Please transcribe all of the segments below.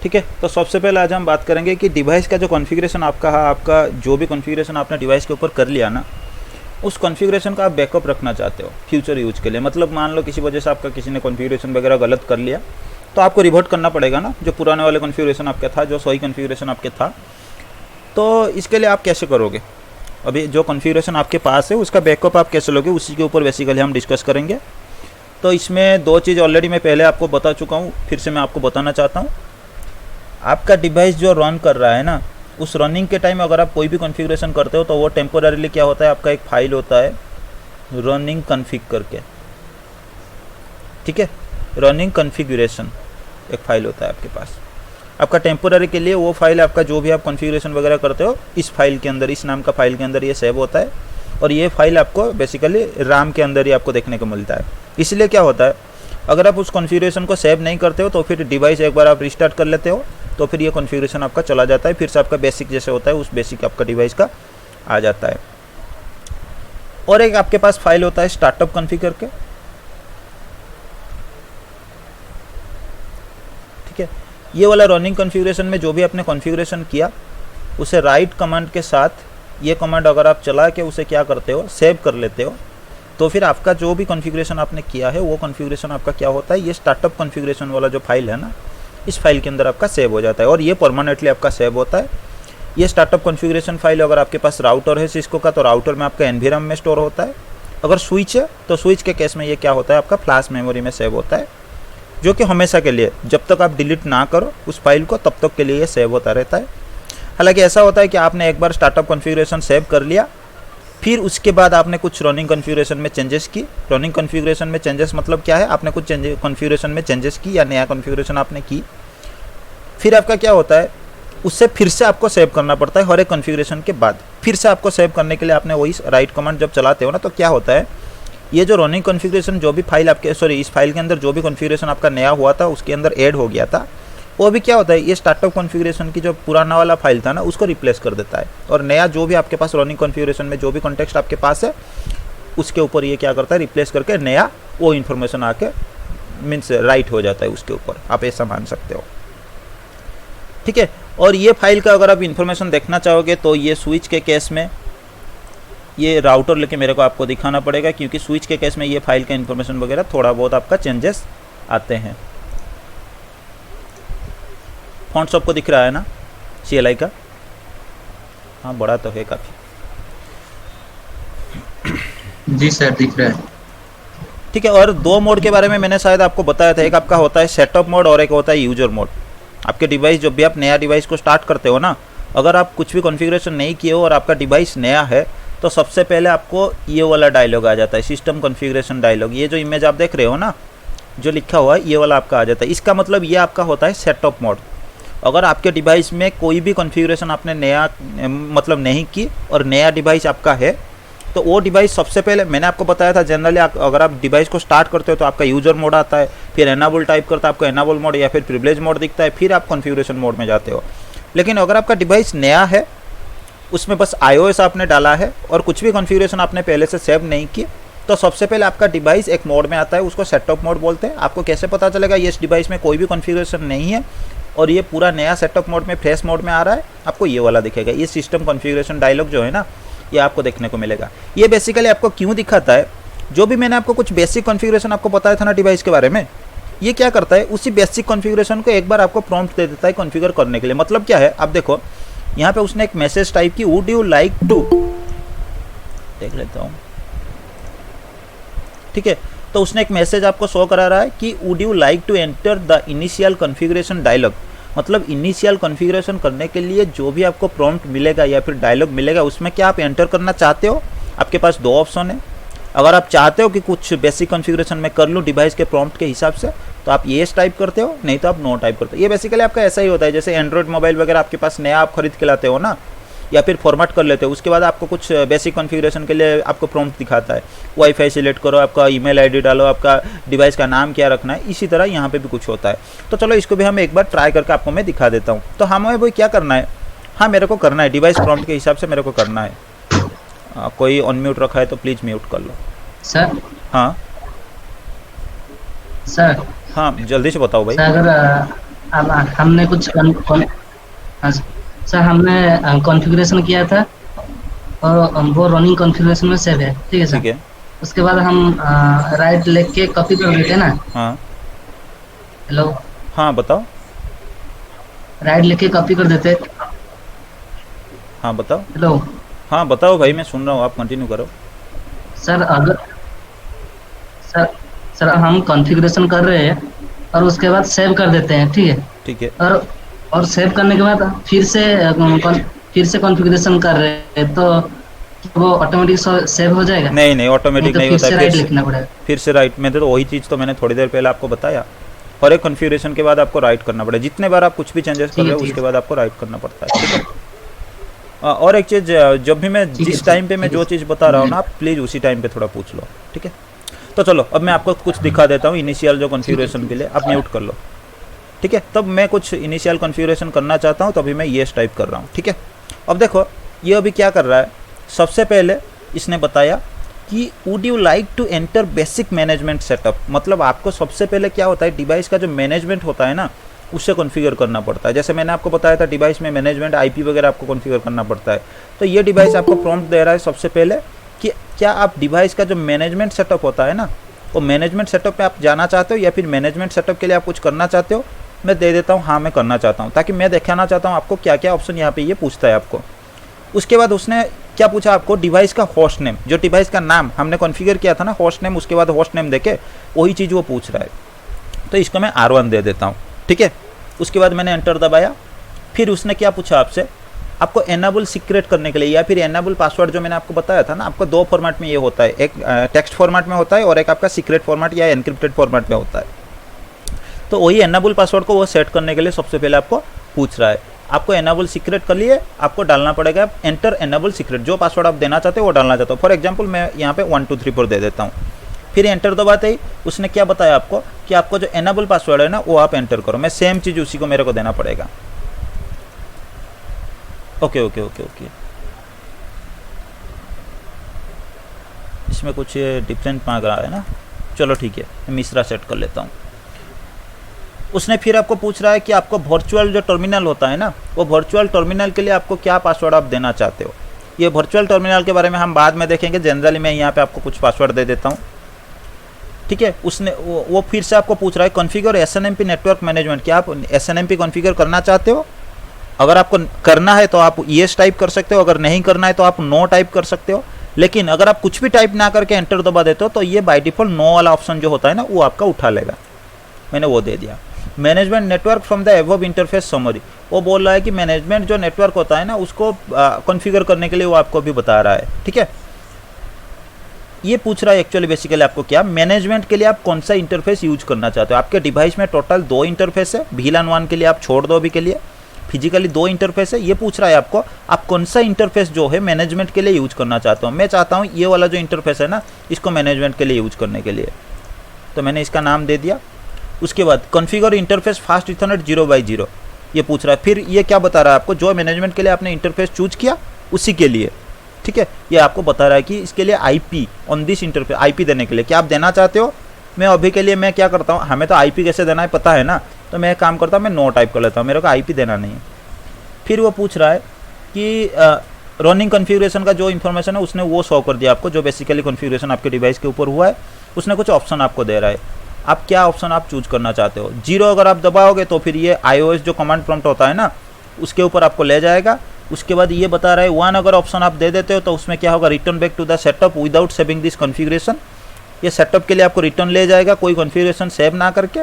ठीक है, तो सबसे पहले आज हम बात करेंगे कि डिवाइस का जो कॉन्फ़िगरेशन आपका है, आपका जो भी कॉन्फ़िगरेशन आपने डिवाइस के ऊपर कर लिया ना, उस कॉन्फ़िगरेशन का आप बैकअप रखना चाहते हो फ्यूचर यूज के लिए। मतलब मान लो किसी वजह से आपका किसी ने कॉन्फ़िगरेशन वगैरह गलत कर लिया, तो आपको रिवर्ट करना पड़ेगा ना जो पुराने वाले कॉन्फ़िगरेशन आपका था, जो सही कॉन्फ़िगरेशन आपके था। तो इसके लिए आप कैसे करोगे, अभी जो कॉन्फ़िगरेशन आपके पास है उसका बैकअप आप कैसे लोगे, उसी के ऊपर बेसिकली हम डिस्कस करेंगे। तो इसमें दो चीज़ ऑलरेडी मैं पहले आपको बता चुका हूँ, फिर से मैं आपको बताना चाहता हूँ। आपका डिवाइस जो रन कर रहा है ना, उस रनिंग के टाइम अगर आप कोई भी कॉन्फ़िगरेशन करते हो तो वो टेम्पोररीली क्या होता है, आपका एक फाइल होता है रनिंग कॉन्फ़िग करके, ठीक है। रनिंग कॉन्फ़िगरेशन एक फ़ाइल होता है आपके पास, आपका टेम्पोररी के लिए वो फाइल, आपका जो भी आप कॉन्फ़िगरेशन वगैरह करते हो इस फाइल के अंदर, इस नाम का फाइल के अंदर ये सेव होता है। और ये फाइल आपको बेसिकली RAM के अंदर ही आपको देखने को मिलता है। इसलिए क्या होता है, अगर आप उस कॉन्फ़िगरेशन को सेव नहीं करते हो तो फिर डिवाइस एक बार आप रिस्टार्ट कर लेते हो तो फिर ये कॉन्फ़िगरेशन आपका चला जाता है, फिर से आपका बेसिक जैसे होता है उस बेसिक आपका डिवाइस का आ जाता है। और एक आपके पास फाइल होता है स्टार्टअप कॉन्फ़िग करके, ठीक है। ये वाला रनिंग कॉन्फ़िगरेशन में जो भी आपने कॉन्फ़िगरेशन किया उसे राइट कमांड के साथ, ये कमांड अगर आप चला के उसे क्या करते हो, सेव कर लेते हो, तो फिर आपका जो भी कॉन्फ़िगरेशन आपने किया है वो कॉन्फ़िगरेशन आपका क्या होता है, ये स्टार्टअप कॉन्फ़िगरेशन वाला जो फाइल है ना, इस फाइल के अंदर आपका सेव हो जाता है और ये परमानेंटली आपका सेव होता है। ये स्टार्टअप कॉन्फ़िगरेशन फाइल अगर आपके पास राउटर है सिस्को का तो राउटर में आपका एनवीराम में स्टोर होता है। अगर स्विच है तो स्विच के केस में ये क्या होता है, आपका फ्लैश मेमोरी में सेव होता है, जो कि हमेशा के लिए जब तक आप डिलीट ना करो उस फाइल को तब तक के लिए ये सेव होता रहता है। हालांकि ऐसा होता है कि आपने एक बार स्टार्टअप कॉन्फ़िगरेशन सेव कर लिया, फिर उसके बाद आपने कुछ रनिंग कॉन्फ़िगरेशन में चेंजेस की। रनिंग कॉन्फ़िगरेशन में चेंजेस मतलब क्या है, आपने कुछ कॉन्फ़िगरेशन में चेंजेस की या नया कॉन्फ़िगरेशन आपने की, फिर आपका क्या होता है, उससे फिर से आपको सेव करना पड़ता है। हर एक कॉन्फ़िगरेशन के बाद फिर से आपको सेव करने के लिए आपने वही राइट कमांड जब चलाते हो ना, तो क्या होता है, ये जो रनिंग कॉन्फ़िगरेशन जो भी फाइल आपके इस फाइल के अंदर जो भी कॉन्फ़िगरेशन आपका नया हुआ था उसके अंदर ऐड हो गया था, वो भी क्या होता है, ये स्टार्टअप कॉन्फ़िगरेशन की जो पुराना वाला फाइल था ना उसको रिप्लेस कर देता है। और नया जो भी आपके पास रनिंग कॉन्फ़िगरेशन में जो भी कॉन्टेक्स्ट आपके पास है उसके ऊपर ये क्या करता है, रिप्लेस करके नया वो इन्फॉर्मेशन आके मीन्स राइट हो जाता है उसके ऊपर, आप ऐसा मान सकते हो, ठीक है। और ये फाइल का अगर आप इन्फॉर्मेशन देखना चाहोगे तो ये स्विच के केस में ये राउटर लेके मेरे को आपको दिखाना पड़ेगा, क्योंकि स्विच के केस में ये फाइल का इन्फॉर्मेशन वगैरह थोड़ा बहुत आपका चेंजेस आते हैं। फॉन्ट सबको दिख रहा है ना CLI का, हाँ बड़ा तो है काफ़ी, जी सर दिख रहा है। ठीक है। और दो मोड के बारे में मैंने शायद आपको बताया था, एक आपका होता है सेटअप मोड और एक होता है यूजर मोड। आपके डिवाइस जब भी आप नया डिवाइस को स्टार्ट करते हो ना, अगर आप कुछ भी कॉन्फ़िगरेशन नहीं किए हो और आपका डिवाइस नया है तो सबसे पहले आपको ये वाला डायलॉग आ जाता है, सिस्टम कॉन्फ़िगरेशन डायलॉग। ये जो इमेज आप देख रहे हो ना, जो लिखा हुआ है ये वाला आपका आ जाता है। इसका मतलब ये आपका होता है सेटअप मोड। अगर आपके डिवाइस में कोई भी कॉन्फ़िगरेशन आपने नया मतलब नहीं की और नया डिवाइस आपका है, तो वो डिवाइस सबसे पहले मैंने आपको बताया था, जनरली अगर आप डिवाइस को स्टार्ट करते हो तो आपका यूजर मोड आता है, फिर एनाबल टाइप करता है आपको एनाबल मोड या फिर प्रिविलेज मोड दिखता है, फिर आप कॉन्फ़िगरेशन मोड में जाते हो। लेकिन अगर आपका डिवाइस नया है, उसमें बस iOS आपने डाला है और कुछ भी कॉन्फ़िगरेशन आपने पहले से सेव नहीं की, तो सबसे पहले आपका डिवाइस एक मोड में आता है, उसको सेटअप मोड बोलते हैं। आपको कैसे पता चलेगा ये इस डिवाइस में कोई भी कॉन्फ़िगरेशन नहीं है और ये पूरा नया सेटअप मोड में फ्रेश मोड में आ रहा है, आपको ये वाला दिखेगा, ये सिस्टम कॉन्फ़िगरेशन डायलॉग जो है ना, ये आपको देखने को मिलेगा। ये बेसिकली आपको क्यों दिखाता है, जो भी मैंने आपको कुछ बेसिक कॉन्फ़िगरेशन आपको बताया था ना डिवाइस के बारे में, ये क्या करता है, उसी बेसिक कॉन्फ़िगरेशन को एक बार आपको प्रॉम्प्ट दे देता है कॉन्फ़िगर करने के लिए। मतलब क्या है, आप देखो यहाँ पे उसने एक मैसेज टाइप की, वुड यू लाइक टू, देख लेता हूँ, ठीक है। तो उसने एक मैसेज आपको शो करा रहा है कि would you like to enter the initial configuration dialogue. मतलब इनिशियल कॉन्फ़िगरेशन करने के लिए जो भी आपको प्रॉम्प्ट मिलेगा या फिर डायलॉग मिलेगा, उसमें क्या आप एंटर करना चाहते हो। आपके पास दो ऑप्शन है, अगर आप चाहते हो कि कुछ बेसिक कॉन्फ़िगरेशन में कर लूँ डिवाइस के प्रॉम्प्ट के हिसाब से, तो आप येस टाइप करते हो, नहीं तो आप नो टाइप करते हो। ये बेसिकली आपका ऐसा ही होता है, जैसे एंड्रॉयड मोबाइल वगैरह आपके पास नया आप खरीद के लाते हो ना, या फिर फॉर्मेट कर लेते हो, उसके बाद आपको कुछ बेसिक कॉन्फ़िगरेशन के लिए आपको प्रॉम्प्ट दिखाता है, वाईफाई सिलेक्ट करो, आपका ईमेल आईडी डालो, आपका डिवाइस का नाम क्या रखना है। इसी तरह यहाँ पे भी कुछ होता है। तो चलो इसको भी हम एक बार ट्राई करके आपको मैं दिखा देता हूँ। तो हमें भाई क्या करना है, हाँ मेरे को करना है डिवाइस प्रॉम्प्ट के हिसाब से मेरे को करना है। कोई अनम्यूट रखा है तो प्लीज़ म्यूट कर लो। सर हाँ सर हाँ जल्दी से बताओ भाई। सर अगर अब हमने कुछ हाँ, सर हमने कॉन्फ़िगरेशन किया था और वो रनिंग कॉन्फ़िगरेशन में सेव है, ठीक है ठीक सर। है। उसके बाद हम राइट लिख के कॉपी कर देते हैं ना। हाँ हेलो, हाँ बताओ। राइट लिख के कॉपी कर देते। हाँ बताओ। हेलो हाँ बताओ भाई, मैं सुन रहा हूँ, आप कंटिन्यू करो। सर, अगर सर सर हम कॉन्फ़िगरेशन कर रहे हैं और उसके बाद सेव कर देते हैं, ठीक है। ठीक है। और सेव करने के बाद फिर से कॉन्फ़िगरेशन कर रहे हैं तो वो ऑटोमेटिक सेव हो जाएगा, नहीं नहीं, नहीं ऑटोमेटिक तो नहीं फिर होता है, से राइट लिखना पड़ेगा। फिर से राइट में तो वही चीज़ तो मैंने थोड़ी देर पहले आपको बताया। और एक कॉन्फ़िगरेशन के बाद आपको राइट करना पड़ेगा, जितने बार आप कुछ भी चेंजेस कर ठीक रहे है, हो ठीक उसके है, बाद आपको राइट करना पड़ता है, ठीक है। और एक चीज़, जब भी मैं ठीक है, जिस टाइम पे मैं ठीक है जो सर। चीज़ बता रहा हूँ ना, आप प्लीज़ उसी टाइम पे थोड़ा पूछ लो, ठीक है। तो चलो अब मैं आपको कुछ दिखा देता हूँ इनिशियल जो ठीक है, कॉन्फ़िगरेशन ठीक के लिए, है। आप म्यूट कर लो, ठीक है। तब मैं कुछ इनिशियल कॉन्फ़िगरेशन करना चाहता हूँ, तभी मैं येस टाइप कर रहा हूँ, ठीक है। अब देखो ये अभी क्या कर रहा है, सबसे पहले इसने बताया कि would you like to enter basic management setup. मतलब आपको सबसे पहले क्या होता है, डिवाइस का जो मैनेजमेंट होता है ना, उससे कॉन्फ़िगर करना पड़ता है। जैसे मैंने आपको बताया था डिवाइस में मैनेजमेंट आईपी वगैरह आपको कॉन्फ़िगर करना पड़ता है। तो ये डिवाइस आपको प्रॉम्प्ट दे रहा है सबसे पहले कि क्या आप डिवाइस का जो मैनेजमेंट सेटअप होता है ना, वो मैनेजमेंट सेटअप पे आप जाना चाहते हो या फिर मैनेजमेंट सेटअप के लिए आप कुछ करना चाहते हो। मैं दे देता हूँ हाँ मैं करना चाहता हूँ, ताकि मैं दिखाना चाहता हूँ आपको क्या क्या ऑप्शन यहाँ पे ये पूछता है आपको। उसके बाद उसने क्या पूछा आपको, डिवाइस का होस्ट नेम, जो डिवाइस का नाम हमने कॉन्फ़िगर किया था ना होस्ट नेम, उसके बाद होस्ट नेम देके वही चीज़ वो पूछ रहा है। तो इसको मैं R1 दे देता हूँ, ठीक है। उसके बाद मैंने एंटर दबाया। फिर उसने क्या पूछा आपसे, आपको एनेबल सीक्रेट करने के लिए या फिर एनेबल पासवर्ड, जो मैंने आपको बताया था ना, आपको दो फॉर्मेट में ये होता है, एक टेक्स्ट फॉर्मेट में होता है और एक आपका सीक्रेट फॉर्मेट या एनक्रिप्टेड फॉर्मेट में होता है। तो वही एनेबल पासवर्ड को वो सेट करने के लिए सबसे पहले आपको पूछ रहा है। आपको एनेबल सीक्रेट कर लिए, आपको डालना पड़ेगा एंटर एनेबल सीक्रेट, जो पासवर्ड आप देना चाहते हो वो डालना चाहते हो। फॉर एग्जांपल मैं यहाँ पे 1 2 3 4 दे देता हूँ। फिर एंटर दबाते ही उसने क्या बताया आपको कि आपको जो एनेबल पासवर्ड है ना वो आप एंटर करो। मैं सेम चीज़ उसी को मेरे को देना पड़ेगा। ओके ओके ओके ओके, इसमें कुछ डिफरेंट मांग रहा है ना, चलो ठीक है, मैं मिश्रा सेट कर लेता हूँ। उसने फिर आपको पूछ रहा है कि आपको वर्चुअल जो टर्मिनल होता है ना, वो वर्चुअल टर्मिनल के लिए आपको क्या पासवर्ड आप देना चाहते हो। ये वर्चुअल टर्मिनल के बारे में हम बाद में देखेंगे, जनरली मैं यहाँ पे आपको कुछ पासवर्ड दे देता हूँ, ठीक है। उसने वो फिर से आपको पूछ रहा है कॉन्फ़िगर एसएनएमपी नेटवर्क मैनेजमेंट, क्या आप एसएनएमपी कॉन्फ़िगर करना चाहते हो। अगर आपको करना है तो आप येस टाइप कर सकते हो, अगर नहीं करना है तो आप नो टाइप कर सकते हो। लेकिन अगर आप कुछ भी टाइप ना करके एंटर दबा देते हो तो ये बाय डिफ़ॉल्ट नो वाला ऑप्शन जो होता है ना वो आपका उठा लेगा। मैंने वो दे दिया। Management network from the above interface summary, वो बोल रहा है कि मैनेजमेंट जो नेटवर्क होता है ना उसको कॉन्फ़िगर करने के लिए वो आपको भी बता रहा है, ठीक है। ये पूछ रहा है एक्चुअली बेसिकली आपको क्या मैनेजमेंट के लिए आप कौन सा इंटरफेस यूज करना चाहते हो। आपके डिवाइस में टोटल 2 इंटरफेस है, VLAN 1 के लिए आप छोड़ दो अभी के लिए, फिजिकली 2 इंटरफेस है। ये पूछ रहा है आपको आप कौन सा इंटरफेस जो है मैनेजमेंट के लिए यूज करना चाहते हो। मैं चाहता हूँ ये वाला जो इंटरफेस है ना इसको मैनेजमेंट के लिए यूज करने के लिए, तो मैंने इसका नाम दे दिया। उसके बाद configure interface fast Ethernet 0x0 ये पूछ रहा है। फिर ये क्या बता रहा है आपको, जो मैनेजमेंट के लिए आपने इंटरफेस चूज किया उसी के लिए, ठीक है। ये आपको बता रहा है कि इसके लिए IP on this interface, IP देने के लिए क्या आप देना चाहते हो। मैं अभी के लिए मैं क्या करता हूँ, हमें तो आईपी कैसे देना है पता है ना, तो मैं एक काम करता हूँ मैं नो टाइप कर लेता हूँ, मेरे को आईपी देना नहीं है। फिर वो पूछ रहा है कि रनिंग कॉन्फ़िगरेशन का जो इन्फॉर्मेशन है उसने वो शो कर दिया आपको, जो बेसिकली कॉन्फ़िगरेशन आपके डिवाइस के ऊपर हुआ है। उसने कुछ ऑप्शन आपको दे रहा है, आप क्या ऑप्शन आप चूज करना चाहते हो। 0 अगर आप दबाओगे तो फिर ये iOS जो कमांड प्रॉम्प्ट होता है ना उसके ऊपर आपको ले जाएगा। उसके बाद ये बता रहा है 1 अगर ऑप्शन आप दे देते हो तो उसमें क्या होगा, return back to the setup without saving this configuration. ये सेटअप के लिए आपको रिटर्न ले जाएगा कोई कॉन्फ़िगरेशन सेव ना करके।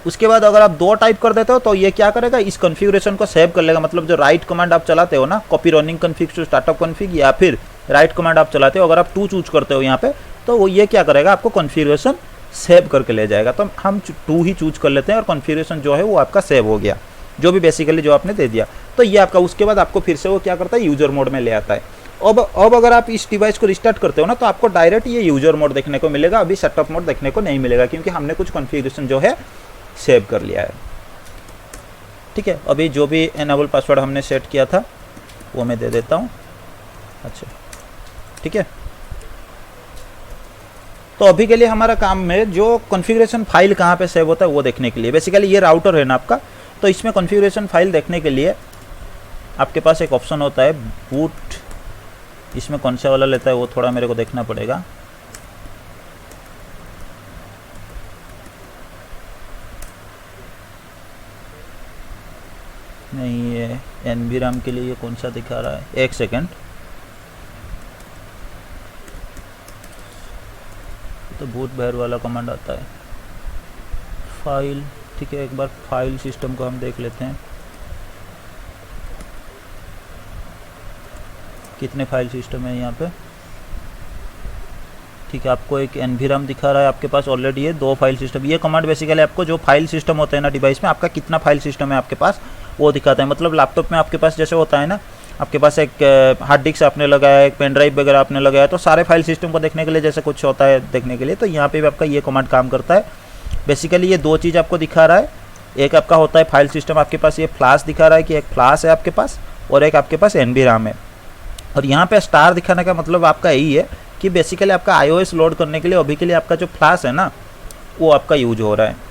उसके बाद अगर आप 2 टाइप कर देते हो तो ये क्या करेगा, इस कॉन्फ़िगरेशन को सेव कर लेगा। मतलब जो राइट कमांड आप चलाते हो ना, copy running config to startup config, या फिर राइट कमांड आप चलाते हो, अगर आप 2 चूज करते हो यहाँ पे तो वो ये क्या करेगा आपको कॉन्फ़िगरेशन सेव करके ले जाएगा। तो हम 2 ही चूज कर लेते हैं और कॉन्फ़िगरेशन जो है वो आपका सेव हो गया, जो भी बेसिकली जो आपने दे दिया। तो ये आपका, उसके बाद आपको फिर से वो क्या करता है यूजर मोड में ले आता है। अब अगर आप इस डिवाइस को रिस्टार्ट करते हो ना तो आपको डायरेक्ट ये यूजर मोड देखने को मिलेगा, अभी सेटअप मोड देखने को नहीं मिलेगा, क्योंकि हमने कुछ कॉन्फ़िगरेशन जो है सेव कर लिया है, ठीक है। अभी जो भी एनेबल पासवर्ड हमने सेट किया था वो मैं दे देता हूँ, अच्छा ठीक है। तो अभी के लिए हमारा काम में जो कॉन्फ़िगरेशन फाइल कहाँ पे सेव होता है वो देखने के लिए, बेसिकली ये राउटर है ना आपका, तो इसमें कॉन्फ़िगरेशन फाइल देखने के लिए आपके पास एक ऑप्शन होता है बूट। इसमें कौन सा वाला लेता है वो थोड़ा मेरे को देखना पड़ेगा। नहीं, ये NVRAM के लिए ये कौन सा दिखा रहा है, एक सेकेंड। तो बूट बैर वाला कमांड आता है फाइल। ठीक है, एक बार फाइल सिस्टम को हम देख लेते हैं कितने फाइल सिस्टम है यहाँ पे। ठीक है, आपको एक NVRAM दिखा रहा है आपके पास ऑलरेडी है 2 फाइल सिस्टम। ये कमांड बेसिकली आपको जो फाइल सिस्टम होते हैं ना डिवाइस में, आपका कितना फाइल सिस्टम है आपके पास वो दिखाता है। मतलब लैपटॉप में आपके पास जैसे होता है ना, आपके पास एक हार्ड डिस्क आपने लगाया, एक पेन ड्राइव वगैरह आपने लगाया, तो सारे फाइल सिस्टम को देखने के लिए जैसे कुछ होता है देखने के लिए, तो यहाँ पे भी आपका ये कमांड काम करता है। बेसिकली ये 2 चीज़ आपको दिखा रहा है। एक आपका होता है फाइल सिस्टम, आपके पास ये फ्लैश दिखा रहा है कि एक फ्लैश है आपके पास, और एक आपके पास NVRAM है। और यहाँ पे स्टार दिखाने का मतलब आपका यही है कि बेसिकली आपका iOS लोड करने के लिए अभी के लिए आपका जो फ्लैश है ना वो आपका यूज हो रहा है।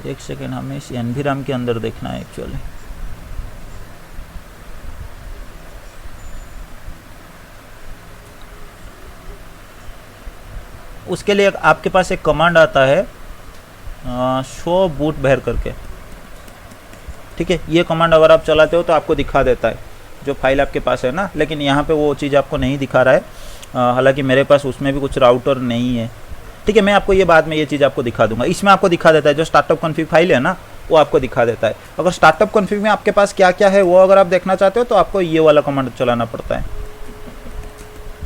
एक सेकेंड, हमें इस NVRAM के अंदर देखना है एक्चुअली। उसके लिए आपके पास एक कमांड आता है शो बूट बैर करके। ठीक है, ये कमांड अगर आप चलाते हो तो आपको दिखा देता है जो फाइल आपके पास है ना, लेकिन यहाँ पे वो चीज़ आपको नहीं दिखा रहा है। हालांकि मेरे पास उसमें भी कुछ राउटर नहीं है। ठीक है, मैं आपको ये बाद में ये चीज़ आपको दिखा दूंगा। इसमें आपको दिखा देता है जो स्टार्टअप कॉन्फ़िग फाइल है ना वो आपको दिखा देता है। अगर स्टार्टअप कॉन्फ़िग में आपके पास क्या क्या है वो अगर आप देखना चाहते हो तो आपको ये वाला कमांड चलाना पड़ता है,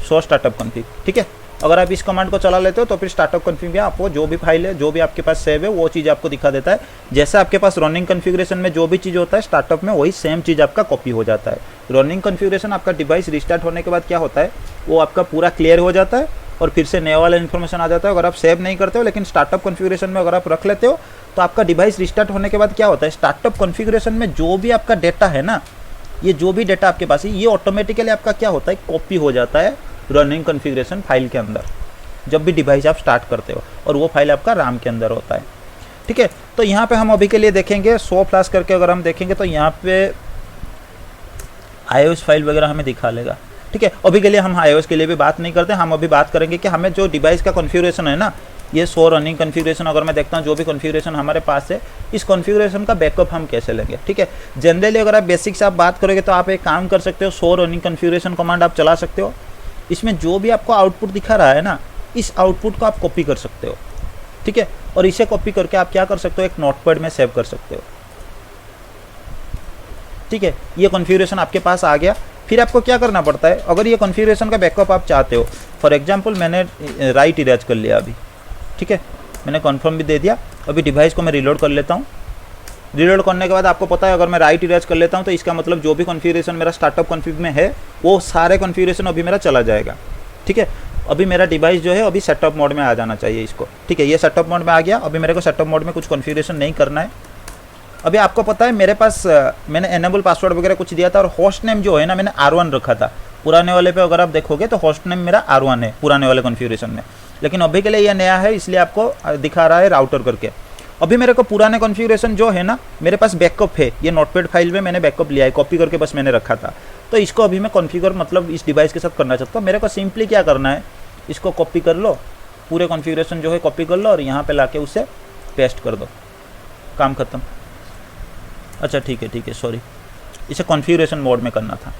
शो स्टार्टअप कॉन्फ़िग। ठीक है, अगर आप इस कमांड को चला लेते हो तो फिर स्टार्टअप कॉन्फ़िग में आपको जो भी फाइल है, जो भी आपके पास सेव है वो चीज़ आपको दिखा देता है। जैसे आपके पास रनिंग कॉन्फ़िगरेशन में जो भी चीज़ होता है स्टार्टअप में वही सेम चीज़ आपका कॉपी हो जाता है। रनिंग कॉन्फ़िगरेशन आपका डिवाइस रिस्टार्ट होने के बाद क्या होता है वो आपका पूरा क्लियर हो जाता है और फिर से नया वाला इन्फॉर्मेशन आ जाता है। अगर आप सेव नहीं करते हो लेकिन स्टार्टअप कॉन्फ़िगरेशन में अगर आप रख लेते हो तो आपका डिवाइस रिस्टार्ट होने के बाद क्या होता है, स्टार्टअप कॉन्फ़िगरेशन में जो भी आपका डेटा है ना, ये जो भी डेटा आपके पास है ये ऑटोमेटिकली आपका क्या होता है, कॉपी हो जाता है रनिंग कॉन्फ़िगरेशन फाइल के अंदर जब भी डिवाइस आप स्टार्ट करते हो, और वो फाइल आपका RAM के अंदर होता है। ठीक है, तो यहाँ पे हम अभी के लिए देखेंगे शो फ्लैश करके। अगर हम देखेंगे तो यहाँ पे iOS फाइल वगैरह हमें दिखा लेगा। ठीक है, अभी के लिए हम iOS के लिए भी बात नहीं करते, हम अभी बात करेंगे कि हमें जो डिवाइस का कॉन्फ़िगरेशन है ना, ये शो रनिंग कॉन्फ़िगरेशन अगर मैं देखता हूँ जो भी कॉन्फ़िगरेशन हमारे पास है, इस कॉन्फ़िगरेशन का बैकअप हम कैसे लेंगे। ठीक है, जनरली अगर आप बेसिक से आप बात करोगे तो आप एक काम कर सकते हो, शो रनिंग कॉन्फ़िगरेशन कमांड आप चला सकते हो। इसमें जो भी आपको आउटपुट दिखा रहा है ना, इस आउटपुट को आप कॉपी कर सकते हो। ठीक है, और इसे कॉपी करके आप क्या कर सकते हो, एक नोटपैड में सेव कर सकते हो। ठीक है, ये कॉन्फ़िगरेशन आपके पास आ गया। फिर आपको क्या करना पड़ता है, अगर ये कॉन्फ़िगरेशन का बैकअप आप चाहते हो, फॉर एग्जांपल मैंने राइट इरेज कर लिया अभी। ठीक है, मैंने कन्फर्म भी दे दिया। अभी डिवाइस को मैं रीलोड कर लेता हूँ। रीलोड करने के बाद आपको पता है अगर मैं राइट इरेज कर लेता हूँ तो इसका मतलब जो भी कॉन्फ़िगरेशन मेरा स्टार्टअप कॉन्फ़िग में है वो सारे कॉन्फ़िगरेशन अभी मेरा चला जाएगा। ठीक है, अभी मेरा डिवाइस जो है अभी सेटअप मोड में आ जाना चाहिए इसको। ठीक है, ये सेटअप मोड में आ गया। अभी मेरे को सेटअप मोड में कुछ कॉन्फ़िगरेशन नहीं करना है। अभी आपको पता है मेरे पास मैंने एनेबल पासवर्ड वगैरह कुछ दिया था, और होस्ट नेम जो है ना मैंने R1 रखा था। पुराने वाले पे अगर आप देखोगे तो होस्ट नेम मेरा R1 है पुराने वाले कॉन्फ़िगरेशन में, लेकिन अभी के लिए ये नया है इसलिए आपको दिखा रहा है राउटर करके। अभी मेरे को पुराने कॉन्फ़िगरेशन जो है ना मेरे पास बैकअप है, ये नोटपैड फाइल में मैंने बैकअप लिया है, कॉपी करके बस मैंने रखा था। तो इसको अभी मैं कॉन्फ़िगर मतलब इस डिवाइस के साथ करना चाहता हूँ। मेरे को सिंपली क्या करना है, इसको कॉपी कर लो, पूरे कॉन्फ़िगरेशन जो है कॉपी कर लो और यहाँ पे लाके उसे पेस्ट कर दो, काम ख़त्म। अच्छा ठीक है, सॉरी, इसे कॉन्फ़िगरेशन मोड में करना था।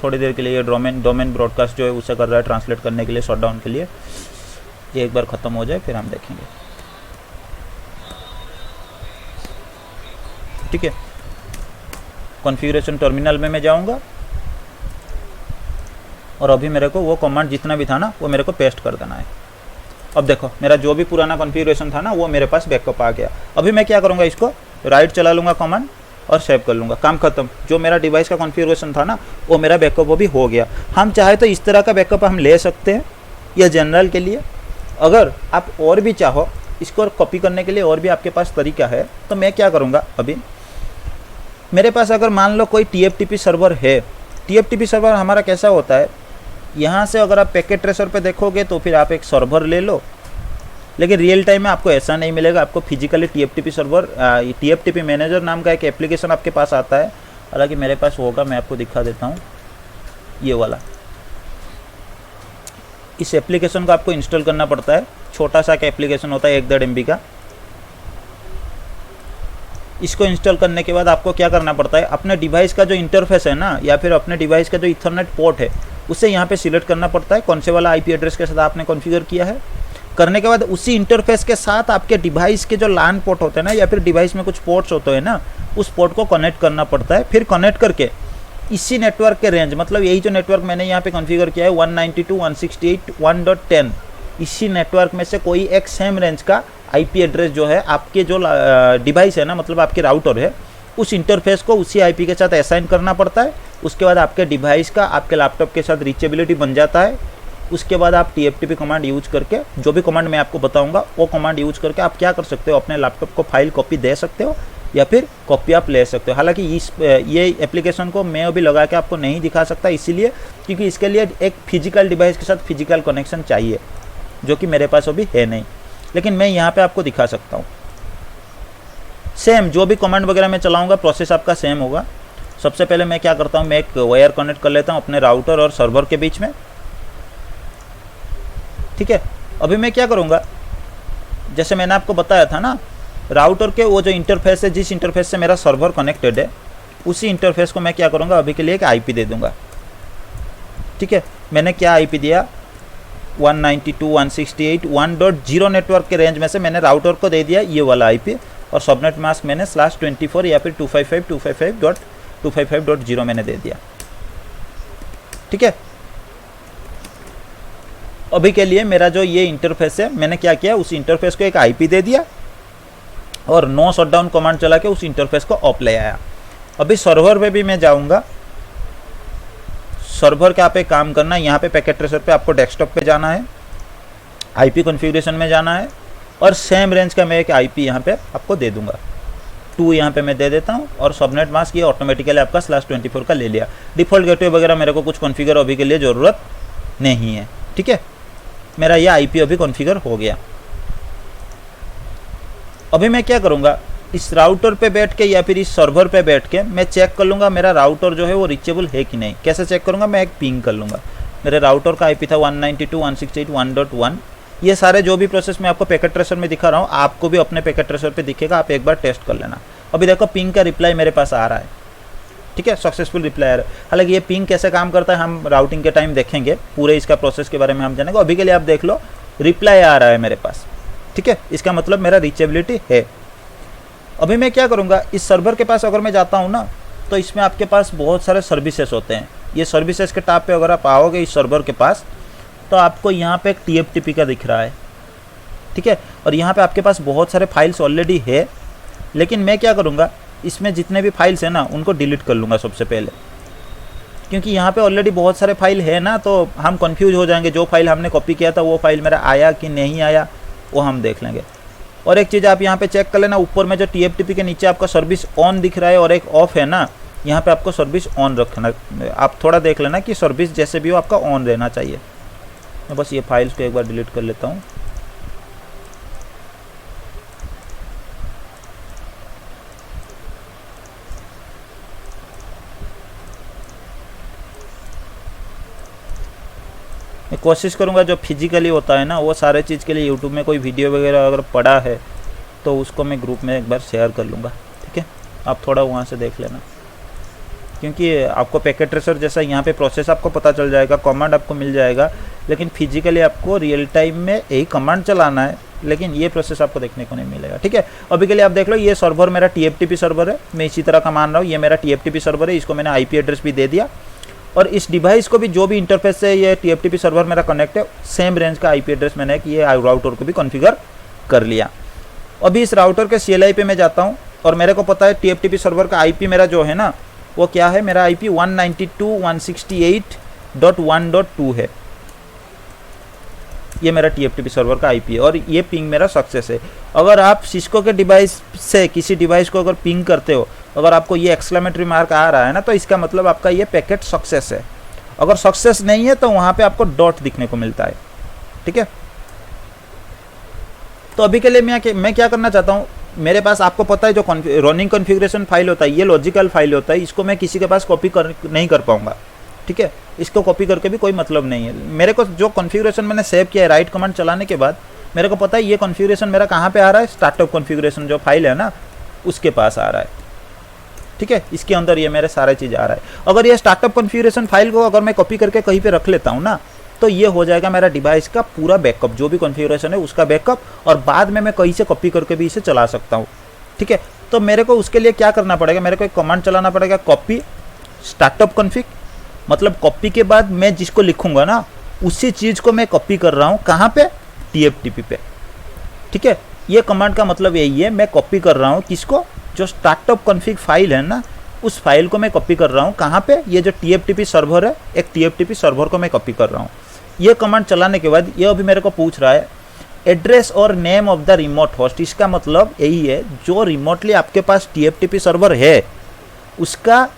थोड़ी देर के लिए ये डोमेन ब्रॉडकास्ट जो है उसे कर रहा है ट्रांसलेट करने के लिए, शटडाउन के लिए। ये एक बार ख़त्म हो जाए फिर हम देखेंगे। ठीक है, कॉन्फ़िगरेशन टर्मिनल में मैं जाऊंगा और अभी मेरे को वो कमांड जितना भी था ना वो मेरे को पेस्ट कर देना है। अब देखो मेरा जो भी पुराना कॉन्फ़िगरेशन था ना वो मेरे पास बैकअप आ गया। अभी मैं क्या करूँगा, इसको राइट चला लूँगा कमांड और सेव कर लूँगा, काम खत्म। जो मेरा डिवाइस का कॉन्फ़िगरेशन था ना वो मेरा बैकअप वो भी हो गया। हम चाहे तो इस तरह का बैकअप हम ले सकते हैं, यह जनरल के लिए। अगर आप और भी चाहो इसको कॉपी करने के लिए और भी आपके पास तरीका है, तो मैं क्या करूँगा, अभी मेरे पास अगर मान लो कोई TFTP सर्वर है। TFTP सर्वर हमारा कैसा होता है, यहाँ से अगर आप पैकेट ट्रेसर पे देखोगे तो फिर आप एक सर्वर ले लो, लेकिन रियल टाइम में आपको ऐसा नहीं मिलेगा। आपको physically TFTP server, TFTP manager नाम का एक एप्लीकेशन आपके पास आता है, हालांकि मेरे पास होगा, मैं आपको दिखा देता हूँ, ये वाला। इस एप्लीकेशन को आपको इंस्टॉल करना पड़ता है, छोटा सा का एप्लीकेशन होता है 1.5 MB का। इसको इंस्टॉल करने के बाद आपको क्या करना पड़ता है, अपने डिवाइस का जो इंटरफेस है ना, या फिर अपने डिवाइस का जो ईथरनेट पोर्ट है, उसे यहाँ पे सिलेक्ट करना पड़ता है कौन से वाला IP एड्रेस के साथ आपने कॉन्फ़िगर किया है। करने के बाद उसी इंटरफेस के साथ आपके डिवाइस के जो LAN पोर्ट होते हैं ना, या फिर डिवाइस में कुछ पोर्ट्स होते हैं ना, उस पोर्ट को कनेक्ट करना पड़ता है। फिर कनेक्ट करके इसी नेटवर्क के रेंज, मतलब यही जो नेटवर्क मैंने यहाँ पे कॉन्फ़िगर किया है 192.168.1.10, इसी नेटवर्क में से कोई एक सेम रेंज का IP एड्रेस जो है आपके जो डिवाइस है ना, मतलब आपके राउटर है, उस इंटरफेस को उसी IP के साथ असाइन करना पड़ता है। उसके बाद आपके डिवाइस का आपके लैपटॉप के साथ रीचेबिलिटी बन जाता है। उसके बाद आप TFTP कमांड यूज करके, जो भी कमांड मैं आपको बताऊंगा वो कमांड यूज करके आप क्या कर सकते हो, अपने लैपटॉप को फाइल कॉपी दे सकते हो या फिर कॉपी आप ले सकते हो। हालांकि ये एप्लीकेशन को मैं अभी लगा के आपको नहीं दिखा सकता, इसीलिए क्योंकि इसके लिए एक फिजिकल डिवाइस के साथ फिजिकल कनेक्शन चाहिए, जो कि मेरे पास अभी है नहीं, लेकिन मैं यहाँ पे आपको दिखा सकता हूँ। सेम जो भी कमांड वगैरह मैं चलाऊंगा प्रोसेस आपका सेम होगा। सबसे पहले मैं क्या करता हूँ, मैं एक वायर कनेक्ट कर लेता हूँ अपने राउटर और सर्वर के बीच में, ठीक है। अभी मैं क्या करूँगा, जैसे मैंने आपको बताया था ना, राउटर के वो जो इंटरफेस है, जिस इंटरफेस से मेरा सर्वर कनेक्टेड है, उसी इंटरफेस को मैं क्या करूँगा, अभी के लिए एक IP दे दूँगा, ठीक है। मैंने क्या IP दिया, 192.168.1.0 नेटवर्क के रेंज में से मैंने राउटर को दे दिया ये वाला IP, और सबनेट मास्क मैंने /24 या फिर 255.255.255.0 मैंने दे दिया, ठीक है। अभी के लिए मेरा जो ये इंटरफेस है, मैंने क्या किया, उस इंटरफेस को एक IP दे दिया और नो शटडाउन कमांड चला के उस इंटरफेस को ऑफ ले आया। अभी सर्वर पे भी मैं जाऊंगा। सर्वर का पे काम करना है, यहाँ पे पैकेट ट्रेसर पे आपको डेस्कटॉप पे जाना है, IP कॉन्फ़िगरेशन में जाना है, और सेम रेंज का मैं एक IP यहाँ पे आपको दे दूंगा, 2 यहाँ पे मैं दे देता हूँ। और सबनेट मास्क ये ऑटोमेटिकली आपका /24 का ले लिया। डिफ़ॉल्ट गेटवे वगैरह मेरे को कुछ कॉन्फ़िगर अभी के लिए ज़रूरत नहीं है, ठीक है। मेरा ये IP अभी कॉन्फ़िगर हो गया। अभी मैं क्या करूँगा, इस राउटर पे बैठ के या फिर इस सर्वर पे बैठ के मैं चेक कर लूँगा मेरा राउटर जो है वो रीचेबल है कि नहीं। कैसे चेक करूँगा, मैं एक पिंग कर लूँगा। मेरे राउटर का IP था 192.168.1.1। ये सारे जो भी प्रोसेस मैं आपको पैकेट ट्रेसर में दिखा रहा हूँ, आपको भी अपने पैकेट ट्रेसर पे दिखेगा, आप एक बार टेस्ट कर लेना। अभी देखो पिंग का रिप्लाई मेरे पास आ रहा है, ठीक है, सक्सेसफुल रिप्लाई आ रहा है। हालांकि ये पिंग कैसे काम करता है हम राउटिंग के टाइम देखेंगे, पूरे इसका प्रोसेस के बारे में हम जानेंगे। अभी के लिए आप देख लो रिप्लाई आ रहा है मेरे पास, ठीक है, इसका मतलब मेरा रीचेबिलिटी है। अभी मैं क्या करूँगा, इस सर्वर के पास अगर मैं जाता हूँ ना, तो इसमें आपके पास बहुत सारे सर्विसेज होते हैं। ये सर्विसेज के टैब पे अगर आप आओगे इस सर्वर के पास, तो आपको यहाँ पे एक TFTP का दिख रहा है, ठीक है, और यहाँ पे आपके पास बहुत सारे फाइल्स ऑलरेडी है। लेकिन मैं क्या करूँगा, इसमें जितने भी फाइल्स हैं ना उनको डिलीट कर लूँगा सबसे पहले, क्योंकि यहाँ पे ऑलरेडी बहुत सारे फाइल है ना, तो हम कंफ्यूज हो जाएंगे। जो फाइल हमने कॉपी किया था वो फाइल मेरा आया कि नहीं आया वो हम देख लेंगे। और एक चीज़ आप यहाँ पे चेक कर लेना, ऊपर में जो TFTP के नीचे आपका सर्विस ऑन दिख रहा है और एक ऑफ है ना, यहाँ पे आपको सर्विस ऑन रखना। आप थोड़ा देख लेना कि सर्विस जैसे भी हो आपका ऑन रहना चाहिए। मैं बस ये फाइल्स को एक बार डिलीट कर लेता हूँ। मैं कोशिश करूँगा जो फिजिकली होता है ना वो सारे चीज़ के लिए यूट्यूब में कोई वीडियो वगैरह अगर पड़ा है तो उसको मैं ग्रुप में एक बार शेयर कर लूँगा, ठीक है। आप थोड़ा वहाँ से देख लेना, क्योंकि आपको पैकेट ट्रेसर जैसा यहाँ पे प्रोसेस आपको पता चल जाएगा, कमांड आपको मिल जाएगा, लेकिन फिजिकली आपको रियल टाइम में यही कमांड चलाना है, लेकिन ये प्रोसेस आपको देखने को नहीं मिलेगा, ठीक है। अभी के लिए आप देख लो, ये सर्वर मेरा TFTP सर्वर है, मैं इसी तरह का मान रहा हूँ। ये मेरा TFTP सर्वर है, इसको मैंने IP एड्रेस भी दे दिया, और इस डिवाइस को भी जो भी इंटरफेस से ये TFTP सर्वर मेरा कनेक्ट है, सेम रेंज का IP एड्रेस मैंने ये राउटर को भी कॉन्फ़िगर कर लिया। अभी इस राउटर के CLI पे मैं जाता हूँ, और मेरे को पता है TFTP सर्वर का IP मेरा जो है ना वो क्या है, मेरा IP 192.168.1.2 है। ये मेरा TFTP सर्वर का IP है, और ये पिंग मेरा सक्सेस है। अगर आप सिस्को के डिवाइस से किसी डिवाइस को अगर पिंग करते हो, अगर आपको ये एक्सक्लेमेटरी मार्क आ रहा है ना, तो इसका मतलब आपका ये पैकेट सक्सेस है। अगर सक्सेस नहीं है तो वहाँ पे आपको डॉट दिखने को मिलता है। ठीक है, तो अभी के लिए मैं क्या करना चाहता हूँ, मेरे पास आपको पता है जो रनिंग कॉन्फ़िगरेशन फाइल होता है ये लॉजिकल फाइल होता है, इसको मैं किसी के पास कॉपी नहीं कर पाऊंगा। ठीक है, इसको कॉपी करके भी कोई मतलब नहीं है। मेरे को जो कॉन्फ़िगरेशन मैंने सेव किया है राइट कमांड चलाने के बाद मेरे को पता है ये कॉन्फ़िगरेशन मेरा कहाँ पे आ रहा है, स्टार्टअप कॉन्फ़िगरेशन जो फाइल है ना उसके पास आ रहा है। ठीक है, इसके अंदर ये मेरे सारे चीज़ आ रहा है। अगर ये स्टार्टअप कॉन्फ़िगरेशन फाइल को अगर मैं कॉपी करके कहीं पे रख लेता हूँ ना तो ये हो जाएगा मेरा डिवाइस का पूरा बैकअप, जो भी कॉन्फ़िगरेशन है उसका बैकअप, और बाद में मैं कहीं से कॉपी करके भी इसे चला सकता हूँ। ठीक है, तो मेरे को उसके लिए क्या करना पड़ेगा, मेरे को एक कमांड चलाना पड़ेगा, कॉपी स्टार्टअप कॉन्फ़िग। मतलब कॉपी के बाद मैं जिसको लिखूंगा ना उसी चीज़ को मैं कॉपी कर रहा हूँ कहाँ पे, TFTP पे। ठीक है, ये कमांड का मतलब यही है, मैं कॉपी कर रहा हूँ किसको, जो स्टार्टअप कॉन्फ़िग फाइल है ना उस फाइल को मैं कॉपी कर रहा हूँ कहाँ पे, ये जो TFTP सर्वर है, एक TFTP सर्वर को मैं कॉपी कर रहा हूँ। ये कमांड चलाने के बाद ये अभी मेरे को पूछ रहा है एड्रेस और name of the remote host. इसका मतलब यही है जो रिमोटली आपके पास TFTP सर्वर है उसका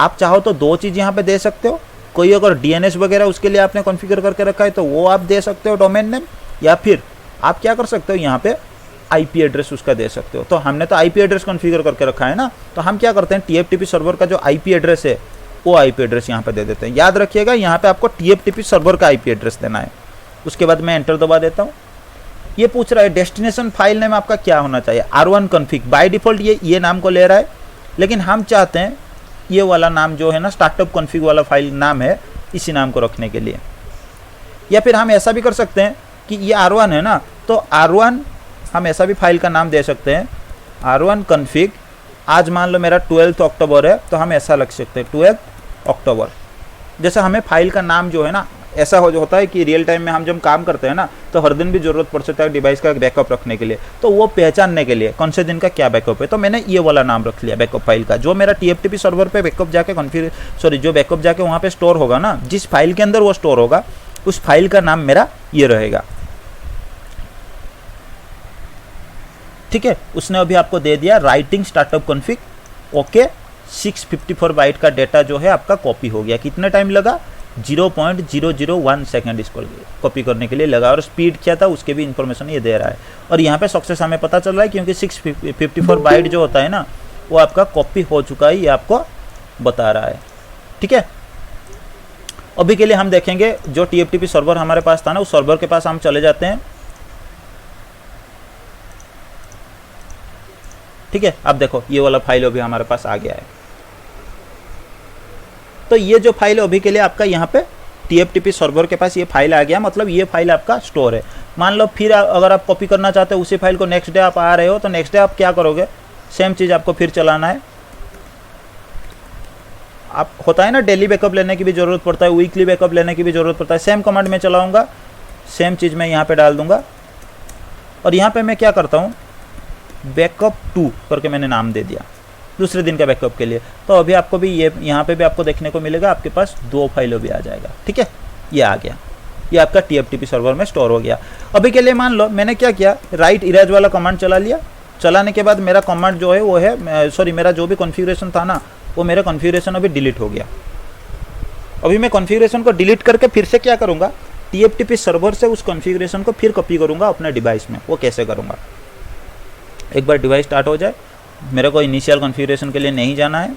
आप चाहो तो दो चीज़ यहाँ पे दे सकते हो। कोई अगर DNS वगैरह उसके लिए आपने कॉन्फ़िगर करके रखा है तो वो आप दे सकते हो डोमेन नेम, या फिर आप क्या कर सकते हो यहाँ पे IP एड्रेस उसका दे सकते हो। तो हमने तो IP एड्रेस कॉन्फ़िगर करके रखा है ना, तो हम क्या करते हैं TFTP सर्वर का जो IP एड्रेस है वो IP एड्रेस यहाँ पे दे देते हैं। याद रखिएगा यहाँ पे आपको TFTP सर्वर का IP एड्रेस देना है। उसके बाद मैं एंटर दबा देता हूँ। ये पूछ रहा है डेस्टिनेशन फाइल नेम आपका क्या होना चाहिए, R1 config। बाय डिफ़ॉल्ट ये नाम को ले रहा है, लेकिन हम चाहते हैं ये वाला नाम जो है ना स्टार्टअप कॉन्फ़िग वाला फाइल नाम है इसी नाम को रखने के लिए। या फिर हम ऐसा भी कर सकते हैं कि ये R1 है ना, तो R1 हम ऐसा भी फाइल का नाम दे सकते हैं, R1 config। आज मान लो मेरा 12 अक्टूबर है तो हम ऐसा लिख सकते हैं 12 अक्टूबर। जैसे हमें फाइल का नाम जो है ना ऐसा होता है कि रियल टाइम में हम जब काम करते हैं ना तो हर दिन भी ज़रूरत पड़ सकता है डिवाइस का बैकअप रखने के लिए, तो वो पहचानने के लिए कौन से दिन का क्या बैकअप है, तो मैंने ये वाला नाम रख लिया बैकअप फाइल का। जो मेरा TFTP सर्वर पे बैकअप जाके जो बैकअप जाके वहाँ पे स्टोर होगा ना, जिस फाइल के अंदर वो स्टोर होगा उस फाइल का नाम मेरा ये रहेगा। ठीक है, उसने अभी आपको दे दिया writing startup config. Okay, 654 byte का डेटा जो है आपका कॉपी हो गया। कितना टाइम लगा, 0.001 सेकेंड इसको कॉपी करने के लिए लगा, और स्पीड क्या था उसके भी इंफॉर्मेशन ये दे रहा है। और यहाँ पे सक्सेस हमें पता चल रहा है क्योंकि 654 बाइट जो होता है ना वो आपका कॉपी हो चुका है, ये आपको बता रहा है। ठीक है, अभी के लिए हम देखेंगे जो TFTP सर्वर हमारे पास था ना उस सर्वर के पास हम चले जाते हैं। ठीक है, अब देखो ये वाला फाइल अभी हमारे पास आ गया है। तो ये जो फाइल अभी के लिए आपका यहाँ पे TFTP सर्वर के पास ये फाइल आ गया, मतलब ये फाइल आपका स्टोर है। मान लो फिर अगर आप कॉपी करना चाहते हो उसी फाइल को, नेक्स्ट डे आप आ रहे हो तो नेक्स्ट डे आप क्या करोगे, सेम चीज़ आपको फिर चलाना है। आप होता है ना डेली बैकअप लेने की भी ज़रूरत पड़ता है, वीकली बैकअप लेने की भी ज़रूरत पड़ता है। सेम कमांड में चलाऊँगा, सेम चीज़ मैं यहाँ पर डाल दूँगा, और यहाँ पर मैं क्या करता हूँ बैकअप 2 करके मैंने नाम दे दिया दूसरे दिन का बैकअप के लिए। तो अभी आपको भी ये यहाँ पे भी आपको देखने को मिलेगा आपके पास 2 फाइलों भी आ जाएगा। ठीक है, ये आ गया, ये आपका TFTP सर्वर में स्टोर हो गया। अभी के लिए मान लो मैंने क्या किया, राइट इरेज वाला कमांड चला लिया। चलाने के बाद मेरा कमांड जो है वो है मेरा जो भी कॉन्फ़िगरेशन था ना वो मेरा कॉन्फ़िगरेशन अभी डिलीट हो गया। अभी मैं कॉन्फ़िगरेशन को डिलीट करके फिर से क्या करूँगा, TFTP सर्वर से उस कॉन्फ़िगरेशन को फिर कॉपी करूँगा अपने डिवाइस में। वो कैसे करूँगा, एक बार डिवाइस स्टार्ट हो जाए, मेरे को इनिशियल कॉन्फ़िगरेशन के लिए नहीं जाना है।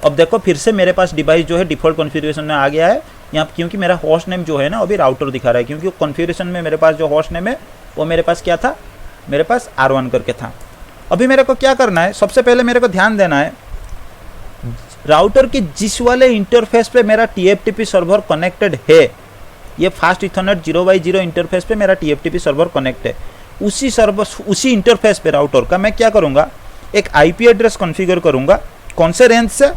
अब देखो फिर से मेरे पास डिवाइस जो है डिफ़ॉल्ट कॉन्फ़िगरेशन में आ गया है यहाँ, क्योंकि मेरा होस्ट नेम जो है ना अभी राउटर दिखा रहा है, क्योंकि कॉन्फ़िगरेशन में मेरे पास जो होस्ट नेम है वो मेरे पास क्या था, मेरे पास R1 करके था। अभी मेरे को क्या करना है, सबसे पहले मेरे को ध्यान देना है राउटर की जिस वाले इंटरफेस पे मेरा TFTP सर्वर कनेक्टेड है, ये फास्ट इथरनेट 0x0 इंटरफेस पे मेरा TFTP सर्वर कनेक्ट है, उसी इंटरफेस पे राउटर का मैं क्या करूँगा, एक IP एड्रेस कॉन्फ़िगर करूँगा। कौन से रेंज से,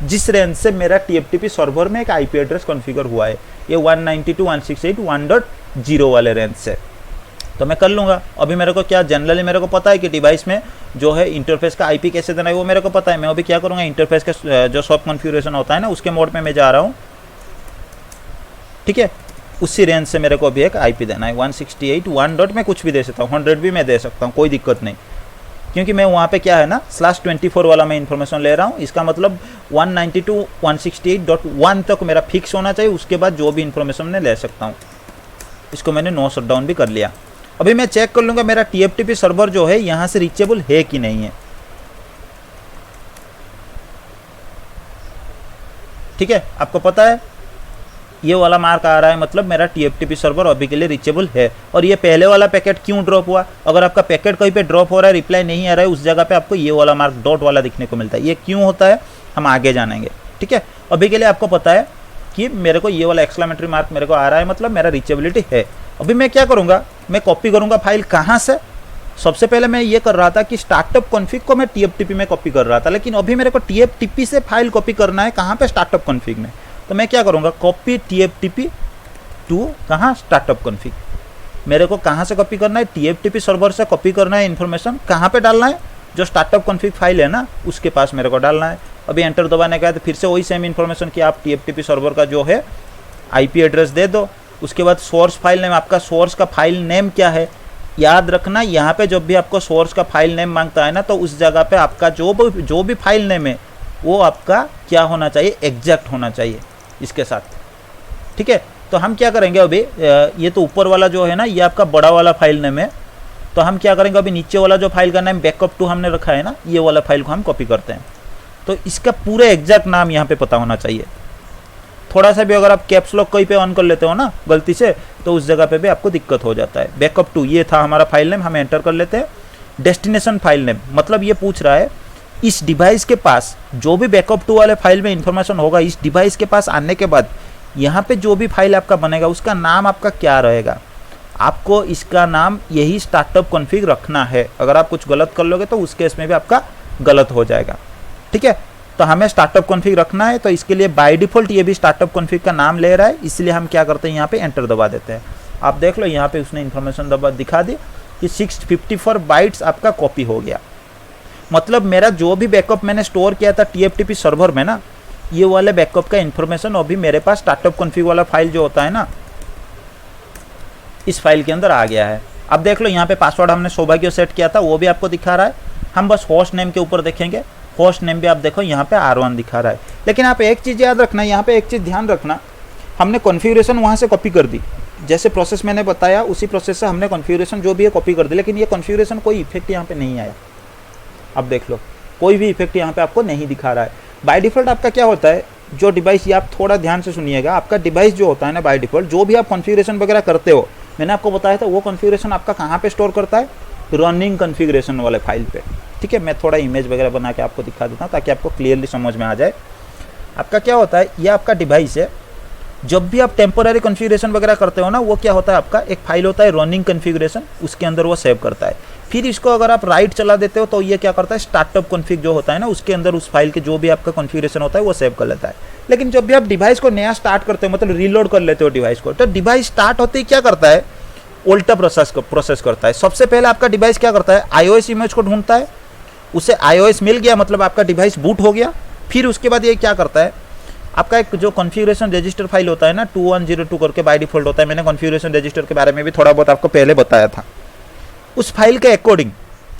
जिस रेंज से मेरा TFTP सर्वर में एक IP एड्रेस कॉन्फ़िगर हुआ है, ये 192.168.1.0 वाले रेंज से, तो मैं कर लूँगा। अभी मेरे को क्या जनरली मेरे को पता है कि डिवाइस में जो है इंटरफेस का IP कैसे देना है वो मेरे को पता है। मैं अभी क्या करूँगा, इंटरफेस का जो सब कॉन्फ़िगरेशन होता है ना उसके मोड में मैं जा रहा हूँ। ठीक है, उसी रेंज से मेरे को अभी एक IP देना है 168.1. मैं कुछ भी दे सकता हूँ, 100 भी मैं दे सकता हूँ, कोई दिक्कत नहीं। क्योंकि मैं वहाँ पे क्या है ना /24 वाला मैं इन्फॉर्मेशन ले रहा हूँ। इसका मतलब 192.168.1 तक मेरा फिक्स होना चाहिए, उसके बाद जो भी इन्फॉर्मेशन मैं ले सकता हूँ। इसको मैंने नो शटडाउन भी कर लिया। अभी मैं चेक कर लूँगा मेरा TFTP सर्वर जो है यहाँ से रीचेबल है कि नहीं है। ठीक है, आपको पता है ये वाला मार्क आ रहा है, मतलब मेरा TFTP सर्वर अभी के लिए रीचेबल है। और ये पहले वाला पैकेट क्यों ड्रॉप हुआ, अगर आपका पैकेट कहीं पे ड्रॉप हो रहा है, रिप्लाई नहीं आ रहा है, उस जगह पे आपको ये वाला मार्क डॉट वाला दिखने को मिलता है। ये क्यों होता है हम आगे जानेंगे। ठीक है, अभी के लिए आपको पता है कि मेरे को ये वाला एक्सक्लेमेटरी मार्क मेरे को आ रहा है, मतलब मेरा रीचेबिलिटी है। अभी मैं क्या करूँगा, मैं कॉपी करूँगा फाइल कहाँ से। सबसे पहले मैं ये कर रहा था कि स्टार्टअप कॉन्फ़िग को मैं TFTP में कॉपी कर रहा था, लेकिन अभी मेरे को TFTP से फाइल कॉपी करना है। कहाँ पे, स्टार्टअप कॉन्फ़िग में। तो मैं क्या करूँगा, कॉपी TFTP टू कहाँ, स्टार्टअप कॉन्फ़िग। मेरे को कहाँ से कॉपी करना है, TFTP सर्वर से कॉपी करना है। इन्फॉर्मेशन कहाँ पे डालना है, जो स्टार्टअप कॉन्फ़िग फाइल है ना उसके पास मेरे को डालना है। अभी एंटर दबाने का है तो फिर से वही सेम इन्फॉर्मेशन कि आप TFTP सर्वर का जो है IP एड्रेस दे दो। उसके बाद सोर्स फाइल नेम, आपका सोर्स का फाइल नेम क्या है, याद रखना। यहाँ पे जब भी आपको सोर्स का फाइल नेम मांगता है ना, तो उस जगह पे आपका जो भी फाइल नेम है वो आपका क्या होना चाहिए, एग्जैक्ट होना चाहिए इसके साथ। ठीक है, तो हम क्या करेंगे अभी, ये तो ऊपर वाला जो है ना ये आपका बड़ा वाला फाइल नेम है। तो हम क्या करेंगे, अभी नीचे वाला जो फाइल का नाम बैकअप 2 हमने रखा है ना, ये वाला फाइल को हम कॉपी करते हैं। तो इसका पूरा एग्जैक्ट नाम यहाँ पे पता होना चाहिए। थोड़ा सा भी अगर आप कैप्स लॉक कहीं पे ऑन कर लेते हो ना गलती से, तो उस जगह पे भी आपको दिक्कत हो जाता है। बैकअप 2 ये था हमारा फाइल नेम, हम एंटर कर लेते हैं। डेस्टिनेशन फाइल नेम, मतलब ये पूछ रहा है इस डिवाइस के पास जो भी बैकअप 2 वाले फाइल में इंफॉर्मेशन होगा, इस डिवाइस के पास आने के बाद यहाँ पे जो भी फाइल आपका बनेगा उसका नाम आपका क्या रहेगा। आपको इसका नाम यही स्टार्टअप कॉन्फ़िग रखना है। अगर आप कुछ गलत कर लोगे तो उस केस में भी आपका गलत हो जाएगा। ठीक है, तो हमें स्टार्टअप कॉन्फ़िग रखना है। तो इसके लिए बाय डिफ़ॉल्ट ये भी स्टार्टअप कॉन्फ़िग का नाम ले रहा है, इसलिए हम क्या करते हैं, यहाँ पे एंटर दबा देते हैं। आप देख लो यहाँ पे उसने इन्फॉर्मेशन दिखा दी कि 654 बाइट्स आपका कॉपी हो गया। मतलब मेरा जो भी बैकअप मैंने स्टोर किया था TFTP सर्वर में ना, ये वाले बैकअप का इन्फॉर्मेशन अभी मेरे पास स्टार्टअप कॉन्फ़िग वाला फाइल जो होता है ना, इस फाइल के अंदर आ गया है। अब देख लो यहाँ पे पासवर्ड हमने सौभाग्य सेट किया था, वो भी आपको दिखा रहा है। हम बस होस्ट नेम के ऊपर देखेंगे, होस्ट नेम भी आप देखो यहाँ पे R1 दिखा रहा है। लेकिन आप एक चीज़ याद रखना, यहाँ पे एक चीज़ ध्यान रखना, हमने कॉन्फ़िगरेशन वहाँ से कॉपी कर दी। जैसे प्रोसेस मैंने बताया उसी प्रोसेस से हमने कॉन्फ़िगरेशन जो भी है कॉपी कर दी, लेकिन ये कॉन्फ़िगरेशन कोई इफेक्ट यहाँ पे नहीं आया। अब देख लो कोई भी इफेक्ट यहाँ पे आपको नहीं दिखा रहा है। बाय डिफ़ॉल्ट आपका क्या होता है, जो डिवाइस, ये आप थोड़ा ध्यान से सुनिएगा, आपका डिवाइस जो होता है ना बाय डिफ़ॉल्ट जो भी आप कॉन्फ़िगरेशन वगैरह करते हो, मैंने आपको बताया था वो कॉन्फ़िगरेशन आपका कहाँ पे स्टोर करता है, रनिंग कॉन्फ़िगरेशन वाले फाइल पे। ठीक है, मैं थोड़ा इमेज वगैरह बना के आपको दिखा देता हूँ ताकि आपको क्लियरली समझ में आ जाए। आपका क्या होता है, ये आपका डिवाइस है। जब भी आप टेम्पोररी कॉन्फ़िगरेशन वगैरह करते हो ना, वो क्या होता है, आपका एक फाइल होता है रनिंग कॉन्फ़िगरेशन, उसके अंदर वो सेव करता है। फिर इसको अगर आप राइट चला देते हो तो ये क्या करता है, स्टार्टअप कॉन्फ़िग जो होता है ना उसके अंदर उस फाइल के जो भी आपका कॉन्फ़िगरेशन होता है वो सेव कर लेता है। लेकिन जब भी आप डिवाइस को नया स्टार्ट करते हो, मतलब रीलोड कर लेते हो डिवाइस को, तो डिवाइस स्टार्ट होते ही क्या करता है, उल्टा प्रोसेस करता है। सबसे पहले आपका डिवाइस क्या करता है, iOS इमेज को ढूंढता है, उसे iOS मिल गया मतलब आपका डिवाइस बूट हो गया। फिर उसके बाद ये क्या करता है, आपका एक जो कॉन्फ़िगरेशन रजिस्टर फाइल होता है ना 2102 करके बाय डिफ़ॉल्ट होता है, मैंने कॉन्फ़िगरेशन रजिस्टर के बारे में भी थोड़ा बहुत आपको पहले बताया था। उस फाइल के अकॉर्डिंग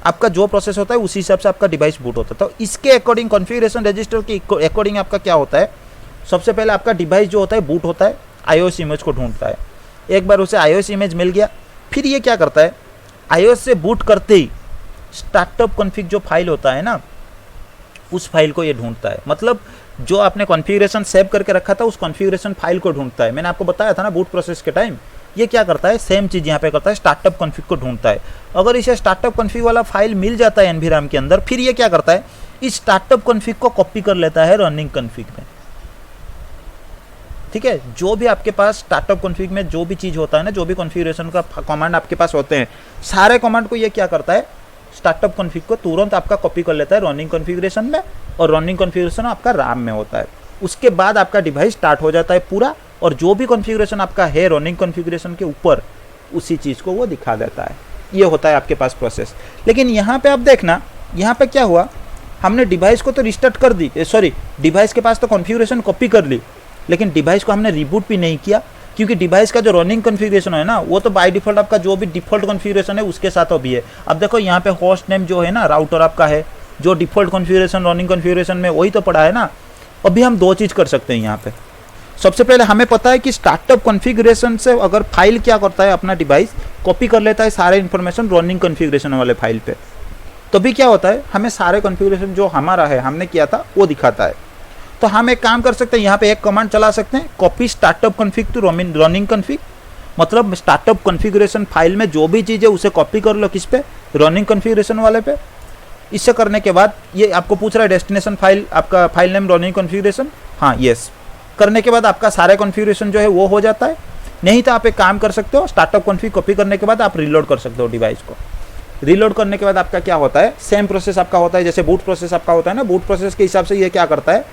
आपका जो प्रोसेस होता है उसी हिसाब से आपका डिवाइस बूट होता है। तो इसके अकॉर्डिंग कॉन्फ़िगरेशन रजिस्टर के अकॉर्डिंग आपका क्या होता है, सबसे पहले आपका डिवाइस जो होता है बूट होता है, iOS इमेज को ढूंढता है। एक बार उसे iOS इमेज मिल गया, फिर ये क्या करता है, iOS से बूट करते ही स्टार्टअप कॉन्फ़िग जो फाइल होता है ना उस फाइल को ये ढूंढता है। मतलब जो आपने कॉन्फ़िगरेशन सेव करके रखा था उस कॉन्फ़िगरेशन फाइल को ढूंढता है। मैंने आपको बताया था ना बूट प्रोसेस के टाइम, ये क्या करता है, सेम चीज़ यहाँ पे करता है, स्टार्टअप कॉन्फ़िग को ढूंढता है। अगर इसे स्टार्टअप कॉन्फ़िग वाला फाइल मिल जाता है एनवीराम के अंदर, फिर ये क्या करता है, इस स्टार्टअप कॉन्फ़िग को कॉपी कर लेता है रनिंग कॉन्फ़िग में। ठीक है, जो भी आपके पास स्टार्टअप कॉन्फ़िग में जो भी चीज़ होता है ना, जो भी कॉन्फ़िगरेशन का कमांड आपके पास होते हैं, सारे कमांड को ये क्या करता है, स्टार्टअप कॉन्फ़िग को तुरंत आपका कॉपी कर लेता है रनिंग कॉन्फ़िगरेशन में, और रनिंग कॉन्फ़िगरेशन आपका RAM में होता है। उसके बाद आपका डिवाइस स्टार्ट हो जाता है पूरा, और जो भी कॉन्फ़िगरेशन आपका है रनिंग कॉन्फ़िगरेशन के ऊपर उसी चीज़ को वो दिखा देता है। ये होता है आपके पास प्रोसेस। लेकिन यहाँ पे आप देखना, यहाँ पे क्या हुआ, हमने डिवाइस को तो रिस्टार्ट कर दी, डिवाइस के पास तो कॉन्फ़िगरेशन कॉपी कर ली, लेकिन डिवाइस को हमने रिबूट भी नहीं किया, क्योंकि डिवाइस का जो रनिंग कॉन्फ़िगरेशन है ना वो तो बाय डिफ़ॉल्ट आपका जो भी डिफ़ॉल्ट कॉन्फ़िगरेशन है उसके साथ अभी है। अब देखो यहाँ पे होस्ट नेम जो है ना राउटर आपका है, जो डिफ़ॉल्ट कॉन्फ़िगरेशन रनिंग कॉन्फ़िगरेशन में वही तो पड़ा है ना। अभी हम दो चीज़ कर सकते हैं यहाँ पे। सबसे पहले हमें पता है कि स्टार्टअप कॉन्फ़िगरेशन से अगर फाइल क्या करता है, अपना डिवाइस कॉपी कर लेता है सारे इन्फॉर्मेशन रनिंग कॉन्फ़िगरेशन वाले फाइल पे। तो भी क्या होता है, हमें सारे कॉन्फ़िगरेशन जो हमारा है हमने किया था वो दिखाता है। तो हम एक काम कर सकते हैं, यहाँ पे एक कमांड चला सकते हैं, copy startup config to running config. मतलब स्टार्टअप कॉन्फ़िगरेशन फाइल में जो भी चीज़ है उसे कॉपी कर लो किस पे, रनिंग कॉन्फ़िगरेशन वाले पे। इससे करने के बाद ये आपको पूछ रहा है डेस्टिनेशन फाइल, आपका फाइल नेम रनिंग कॉन्फ़िगरेशन, हाँ यस करने के बाद आपका सारा कॉन्फ़िगरेशन जो है वो हो जाता है। नहीं तो आप एक काम कर सकते हो, स्टार्टअप कॉन्फ़िग कॉपी करने के बाद आप रीलोड कर सकते हो डिवाइस को। रीलोड करने के बाद आपका क्या होता है, सेम प्रोसेस आपका होता है जैसे बूट प्रोसेस आपका होता है ना। बूट प्रोसेस के हिसाब से ये क्या करता है,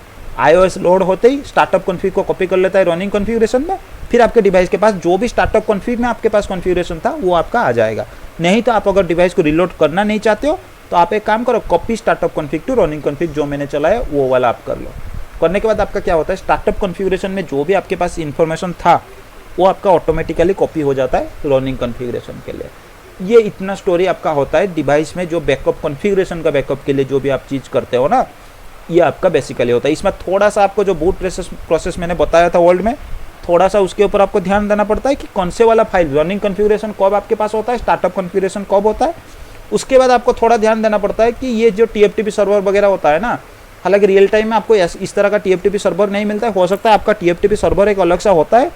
iOS लोड होते ही स्टार्टअप कॉन्फ़िग को कॉपी कर लेता है रनिंग कॉन्फ़िगरेशन में, फिर आपके डिवाइस के पास जो भी स्टार्टअप कॉन्फ़िग में आपके पास कॉन्फ़िगरेशन था वो आपका आ जाएगा। नहीं तो आप अगर डिवाइस को रीलोड करना नहीं चाहते हो तो आप एक काम करो, copy startup config to running config जो मैंने चलाया वो वाला आप कर लो। करने के बाद आपका क्या होता है, स्टार्टअप कॉन्फ़िगरेशन में जो भी आपके पास इन्फॉर्मेशन था वो आपका ऑटोमेटिकली कॉपी हो जाता है रनिंग कॉन्फ़िगरेशन के लिए। ये इतना स्टोरी आपका होता है डिवाइस में, जो बैकअप कॉन्फ़िगरेशन का बैकअप के लिए जो भी आप चीज़ करते हो ना, ये आपका बेसिकली होता है। इसमें थोड़ा सा आपको जो बूट प्रोसेस मैंने बताया था वर्ल्ड में, थोड़ा सा उसके ऊपर आपको ध्यान देना पड़ता है कि कौन से वाला फाइल रनिंग कॉन्फ़िगरेशन कब आपके पास होता है, स्टार्टअप कॉन्फ़िगरेशन कब होता है। उसके बाद आपको थोड़ा ध्यान देना पड़ता है कि ये जो TFTP सर्वर वगैरह होता है ना, हालांकि रियल टाइम में आपको इस तरह का TFTP सर्वर नहीं मिलता है। हो सकता है आपका TFTP सर्वर एक अलग सा होता है,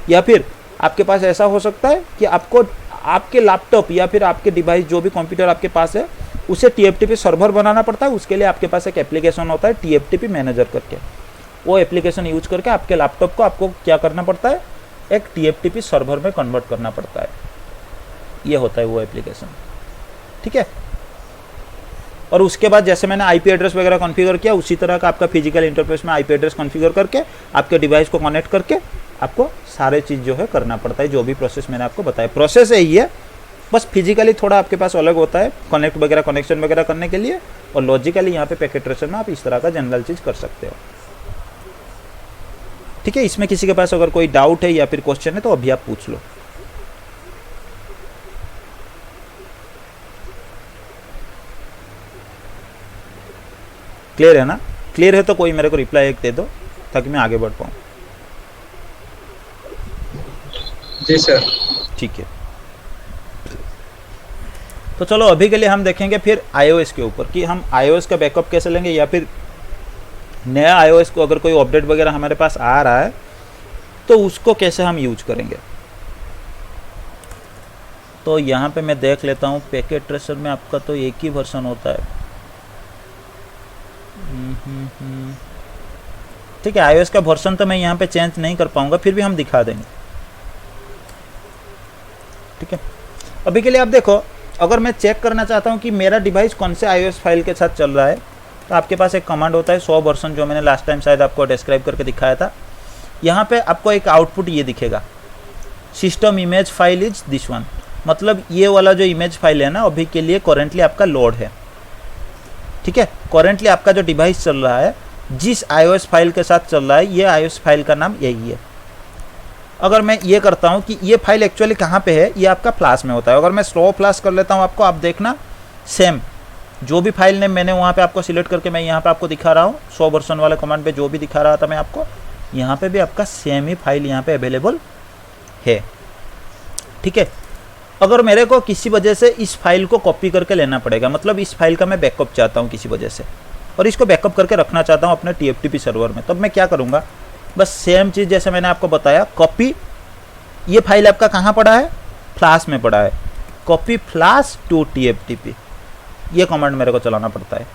या फिर आपके पास ऐसा हो सकता है कि आपको आपके लैपटॉप या फिर आपके डिवाइस जो भी कंप्यूटर आपके पास है उसे TFTP सर्वर बनाना पड़ता है। उसके लिए आपके पास एक एप्लीकेशन होता है TFTP मैनेजर करके, वो एप्लीकेशन यूज करके आपके लैपटॉप को आपको क्या करना पड़ता है, एक TFTP सर्वर में कन्वर्ट करना पड़ता है। ये होता है वो एप्लीकेशन, ठीक है। और उसके बाद जैसे मैंने IP एड्रेस वगैरह कॉन्फ़िगर किया, उसी तरह का आपका फिजिकल इंटरफेस में IP एड्रेस कॉन्फ़िगर करके आपके डिवाइस को कनेक्ट करके आपको सारे चीज़ जो है करना पड़ता है। जो भी प्रोसेस मैंने आपको बताया, प्रोसेस यही है, बस फिजिकली थोड़ा आपके पास अलग होता है कनेक्ट वगैरह कनेक्शन वगैरह करने के लिए, और लॉजिकली यहाँ पे पैकेट ट्रेसर में आप इस तरह का जनरल चीज़ कर सकते हो, ठीक है। इसमें किसी के पास अगर कोई डाउट है या फिर क्वेश्चन है तो अभी आप पूछ लो। क्लियर है ना? क्लियर है तो कोई मेरे को रिप्लाई एक दे दो ताकि मैं आगे बढ़ पाऊँ। जी सर। ठीक है, तो चलो अभी के लिए हम देखेंगे फिर iOS के ऊपर कि हम iOS का बैकअप कैसे लेंगे, या फिर नया iOS को अगर कोई अपडेट वगैरह हमारे पास आ रहा है तो उसको कैसे हम यूज करेंगे। तो यहाँ पे मैं देख लेता हूँ, पैकेट ट्रेसर में आपका तो एक ही वर्जन होता है। ठीक है, iOS का वर्जन तो मैं यहाँ पे चेंज नहीं कर पाऊंगा, फिर भी हम दिखा देंगे, ठीक है। अभी के लिए आप देखो, अगर मैं चेक करना चाहता हूँ कि मेरा डिवाइस कौन से iOS फाइल के साथ चल रहा है, तो आपके पास एक कमांड होता है 100 वर्जन, जो मैंने लास्ट टाइम शायद आपको डिस्क्राइब करके दिखाया था। यहाँ पे आपको एक आउटपुट ये दिखेगा, system image file is this one, मतलब ये वाला जो इमेज फाइल है ना अभी के लिए करेंटली आपका लोड है, ठीक है। करेंटली आपका जो डिवाइस चल रहा है, जिस iOS फाइल के साथ चल रहा है, ये iOS फाइल का नाम यही है। अगर मैं ये करता हूँ कि ये फाइल एक्चुअली कहाँ पे है, ये आपका फ्लैश में होता है। अगर मैं स्लो फ्लैश कर लेता हूँ आपको, आप देखना सेम जो भी फाइल नेम मैंने वहाँ पे आपको सिलेक्ट करके मैं यहाँ पे आपको दिखा रहा हूँ, 100 वर्जन वाले कमांड पे जो भी दिखा रहा था मैं आपको, यहाँ पे भी आपका सेम ही फाइल यहाँ पे अवेलेबल है, ठीक है। अगर मेरे को किसी वजह से इस फाइल को कॉपी करके लेना पड़ेगा, मतलब इस फाइल का मैं बैकअप चाहता हूँ किसी वजह से, और इसको बैकअप करके रखना चाहता हूँ अपने TFTP सर्वर में, तब मैं क्या करूँगा, बस सेम चीज़ जैसे मैंने आपको बताया, कॉपी, ये फाइल आपका कहाँ पड़ा है, फ्लैश में पड़ा है, कॉपी फ्लैश टू TFTP, ये कमांड मेरे को चलाना पड़ता है।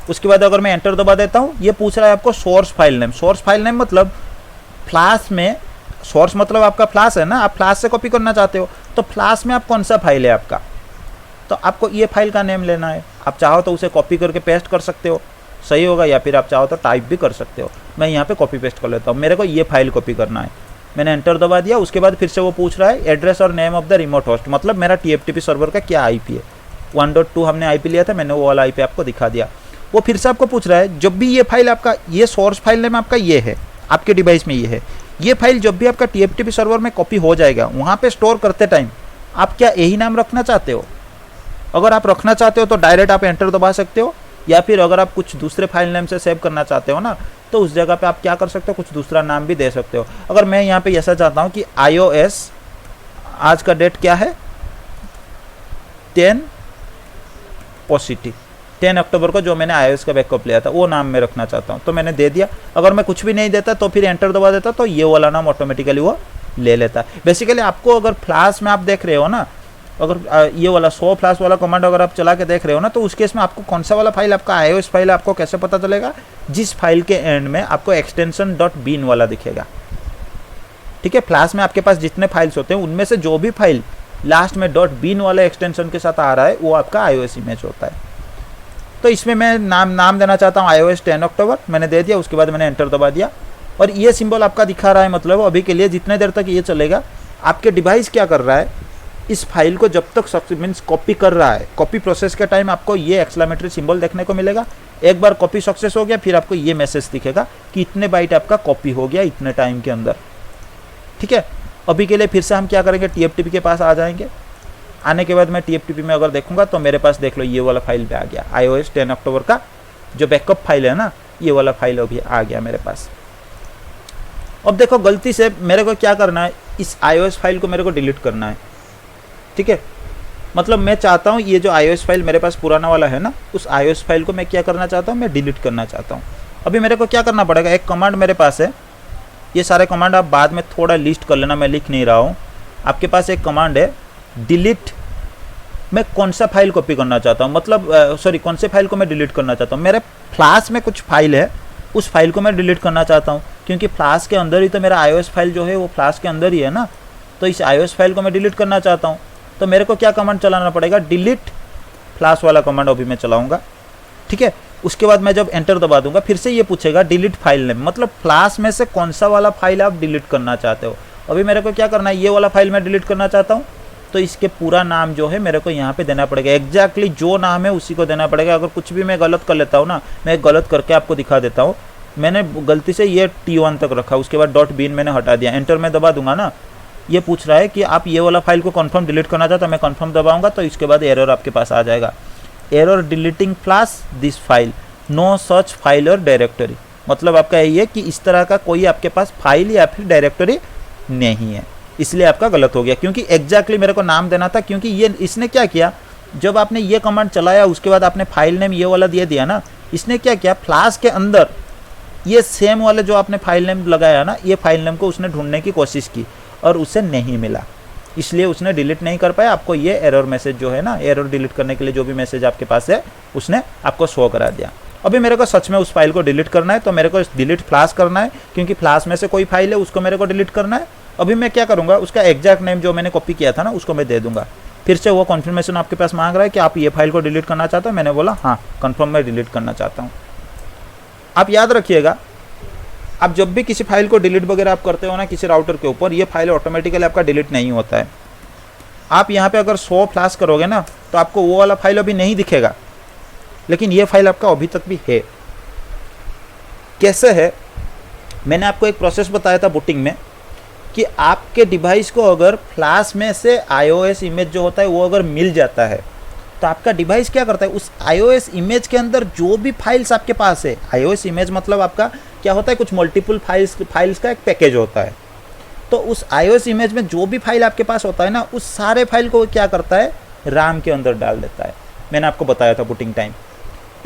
उसके बाद अगर मैं एंटर दबा देता हूँ, ये पूछ रहा है आपको source file name. Source file name मतलब फ्लैश में, सोर्स मतलब आपका फ्लैश है ना, आप फ्लैश से कॉपी करना चाहते हो, तो फ्लैश में आप कौन सा फाइल है आपका, तो आपको ये फाइल का नेम लेना है। आप चाहो तो उसे कॉपी करके पेस्ट कर सकते हो, सही होगा, या फिर आप चाहो तो टाइप भी कर सकते हो। मैं यहाँ पे कॉपी पेस्ट कर लेता हूँ, मेरे को ये फाइल कॉपी करना है, मैंने एंटर दबा दिया। उसके बाद फिर से वो पूछ रहा है एड्रेस और name of the remote host, मतलब मेरा TFTP सर्वर का क्या IP है। 1.2 हमने IP लिया था, मैंने वो वाला IP आपको दिखा दिया। वो फिर से आपको पूछ रहा है, जब भी ये फाइल आपका, ये सोर्स फाइल नेम आपका ये है, आपके डिवाइस में ये है, ये फाइल जब भी आपका TFTP सर्वर में कॉपी हो जाएगा, वहाँ पे स्टोर करते टाइम आप क्या यही नाम रखना चाहते हो? अगर आप रखना चाहते हो तो डायरेक्ट आप एंटर दबा सकते हो, या फिर अगर आप कुछ दूसरे फाइल नेम से सेव करना चाहते हो ना, तो उस जगह पे आप क्या कर सकते हो, कुछ दूसरा नाम भी दे सकते हो। अगर मैं यहाँ पे ऐसा चाहता हूँ कि iOS, आज का डेट क्या है, 10 पॉजिटिव 10 अक्टूबर को जो मैंने iOS का बैकअप लिया था वो नाम मैं रखना चाहता हूँ, तो मैंने दे दिया। अगर मैं कुछ भी नहीं देता तो फिर एंटर दबा देता तो ये वाला नाम ऑटोमेटिकली वो ले लेता है। बेसिकली आपको अगर फ्लैश में आप देख रहे हो ना, अगर ये वाला शो फ्लैश वाला कमांड अगर आप चला के देख रहे हो ना, तो उस केस में आपको कौन सा वाला फाइल आपका iOS फाइल है आपको कैसे पता चलेगा? जिस फाइल के एंड में आपको एक्सटेंशन .bin वाला दिखेगा। ठीक है, फ्लैश में आपके पास जितने फाइल्स होते हैं उनमें से जो भी फाइल लास्ट में .bin वाले एक्सटेंशन के साथ आ रहा है वो आपका iOS इमेज होता है। तो इसमें मैं नाम देना चाहता हूँ iOS 10 अक्टूबर, मैंने दे दिया, उसके बाद मैंने एंटर दबा दिया और ये सिंबल आपका दिखा रहा है। मतलब अभी के लिए जितने देर तक ये चलेगा, आपके डिवाइस क्या कर रहा है, इस फाइल को जब तक मीन्स कॉपी कर रहा है, कॉपी प्रोसेस के टाइम आपको ये एक्सक्लेमेटरी सिंबल देखने को मिलेगा। एक बार कॉपी सक्सेस हो गया फिर आपको ये मैसेज दिखेगा कि इतने बाइट आपका कॉपी हो गया इतने टाइम के अंदर। ठीक है, अभी के लिए फिर से हम क्या करेंगे, TFTP के पास आ जाएंगे। आने के बाद मैं TFTP में अगर देखूंगा तो मेरे पास देख लो ये वाला फाइल भी आ गया, iOS 10 अक्टूबर का जो बैकअप फाइल है ना, ये वाला फाइल अभी आ गया मेरे पास। अब देखो गलती से मेरे को क्या करना है, इस iOS फाइल को मेरे को डिलीट करना है। ठीक है, मतलब मैं चाहता हूँ ये जो iOS फाइल मेरे पास पुराना वाला है ना, उस iOS फाइल को मैं क्या करना चाहता हूँ, मैं डिलीट करना चाहता हूँ। अभी मेरे को क्या करना पड़ेगा, एक कमांड मेरे पास है, ये सारे कमांड आप बाद में थोड़ा लिस्ट कर लेना, मैं लिख नहीं रहा हूँ। आपके पास एक कमांड है डिलीट, मैं कौन सा फाइल कॉपी करना चाहता हूँ, मतलब सॉरी कौन से फाइल को मैं डिलीट करना चाहता हूँ। मेरे फ्लैश में कुछ फाइल है, उस फाइल को मैं डिलीट करना चाहता हूँ, क्योंकि फ्लैश के अंदर ही तो मेरा iOS फाइल जो है वो फ्लैश के अंदर ही है ना, तो इस iOS फाइल को मैं डिलीट करना चाहता हूँ। तो मेरे को क्या कमांड चलाना पड़ेगा, डिलीट फ्लैश वाला कमांड अभी मैं चलाऊंगा। ठीक है, उसके बाद मैं जब एंटर दबा दूंगा फिर से ये पूछेगा डिलीट फाइल नेम, मतलब फ्लैश में से कौन सा वाला फाइल आप डिलीट करना चाहते हो। अभी मेरे को क्या करना है, ये वाला फाइल मैं डिलीट करना चाहता हूँ, तो इसके पूरा नाम जो है मेरे को यहाँ पे देना पड़ेगा, एग्जैक्टली जो नाम है उसी को देना पड़ेगा। अगर कुछ भी मैं गलत कर लेता हूँ ना, मैं गलत करके आपको दिखा देता हूँ। मैंने गलती से ये T1 तक रखा, उसके बाद .bin मैंने हटा दिया, एंटर में दबा दूंगा ना, ये पूछ रहा है कि आप ये वाला फाइल को कंफर्म डिलीट करना चाहते हो, मैं कंफर्म दबाऊंगा तो इसके बाद एरर आपके पास आ जाएगा, error deleting flash this file, no such file और डायरेक्टरी। मतलब आपका यही है कि इस तरह का कोई आपके पास फाइल या फिर डायरेक्टरी नहीं है, इसलिए आपका गलत हो गया। क्योंकि एग्जैक्टली मेरे को नाम देना था, क्योंकि ये इसने क्या किया, जब आपने ये कमांड चलाया उसके बाद आपने फाइल नेम ये वाला दे दिया ना, इसने क्या किया, फ्लैश के अंदर ये सेम वाले जो आपने फाइल नेम लगाया ना, ये फाइल नेम को उसने ढूंढने की कोशिश की और उसे नहीं मिला, इसलिए उसने डिलीट नहीं कर पाया। आपको ये एरर मैसेज जो है ना, एरर डिलीट करने के लिए जो भी मैसेज आपके पास है उसने आपको शो करा दिया। अभी मेरे को सच में उस फाइल को डिलीट करना है, तो मेरे को डिलीट फ्लैश करना है, क्योंकि फ्लैश में से कोई फाइल है उसको मेरे को डिलीट करना है। अभी मैं क्या करूँगा, उसका एग्जैक्ट नेम जो मैंने कॉपी किया था ना उसको मैं दे दूंगा। फिर से वो कन्फर्मेशन आपके पास मांग रहा है कि आप ये फाइल को डिलीट करना चाहते हो, मैंने बोला हाँ कन्फर्म मैं डिलीट करना चाहता हूँ। आप याद रखिएगा, आप जब भी किसी फाइल को डिलीट वगैरह आप करते हो ना किसी राउटर के ऊपर, ये फाइल ऑटोमेटिकली आपका डिलीट नहीं होता है। आप यहाँ पे अगर शो फ्लैश करोगे ना तो आपको वो वाला फाइल अभी नहीं दिखेगा, लेकिन ये फाइल आपका अभी तक भी है। कैसे है, मैंने आपको एक प्रोसेस बताया था बूटिंग में कि आपके डिवाइस को अगर फ्लैश में से iOS इमेज जो होता है वो अगर मिल जाता है तो आपका डिवाइस क्या करता है, उस iOS इमेज के अंदर जो भी फाइल्स आपके पास है, iOS इमेज मतलब आपका क्या होता है, कुछ मल्टीपल फाइल्स का एक पैकेज होता है। तो उस iOS इमेज में जो भी फाइल आपके पास होता है ना, उस सारे फाइल को क्या करता है, राम के अंदर डाल देता है। मैंने आपको बताया था बूटिंग टाइम,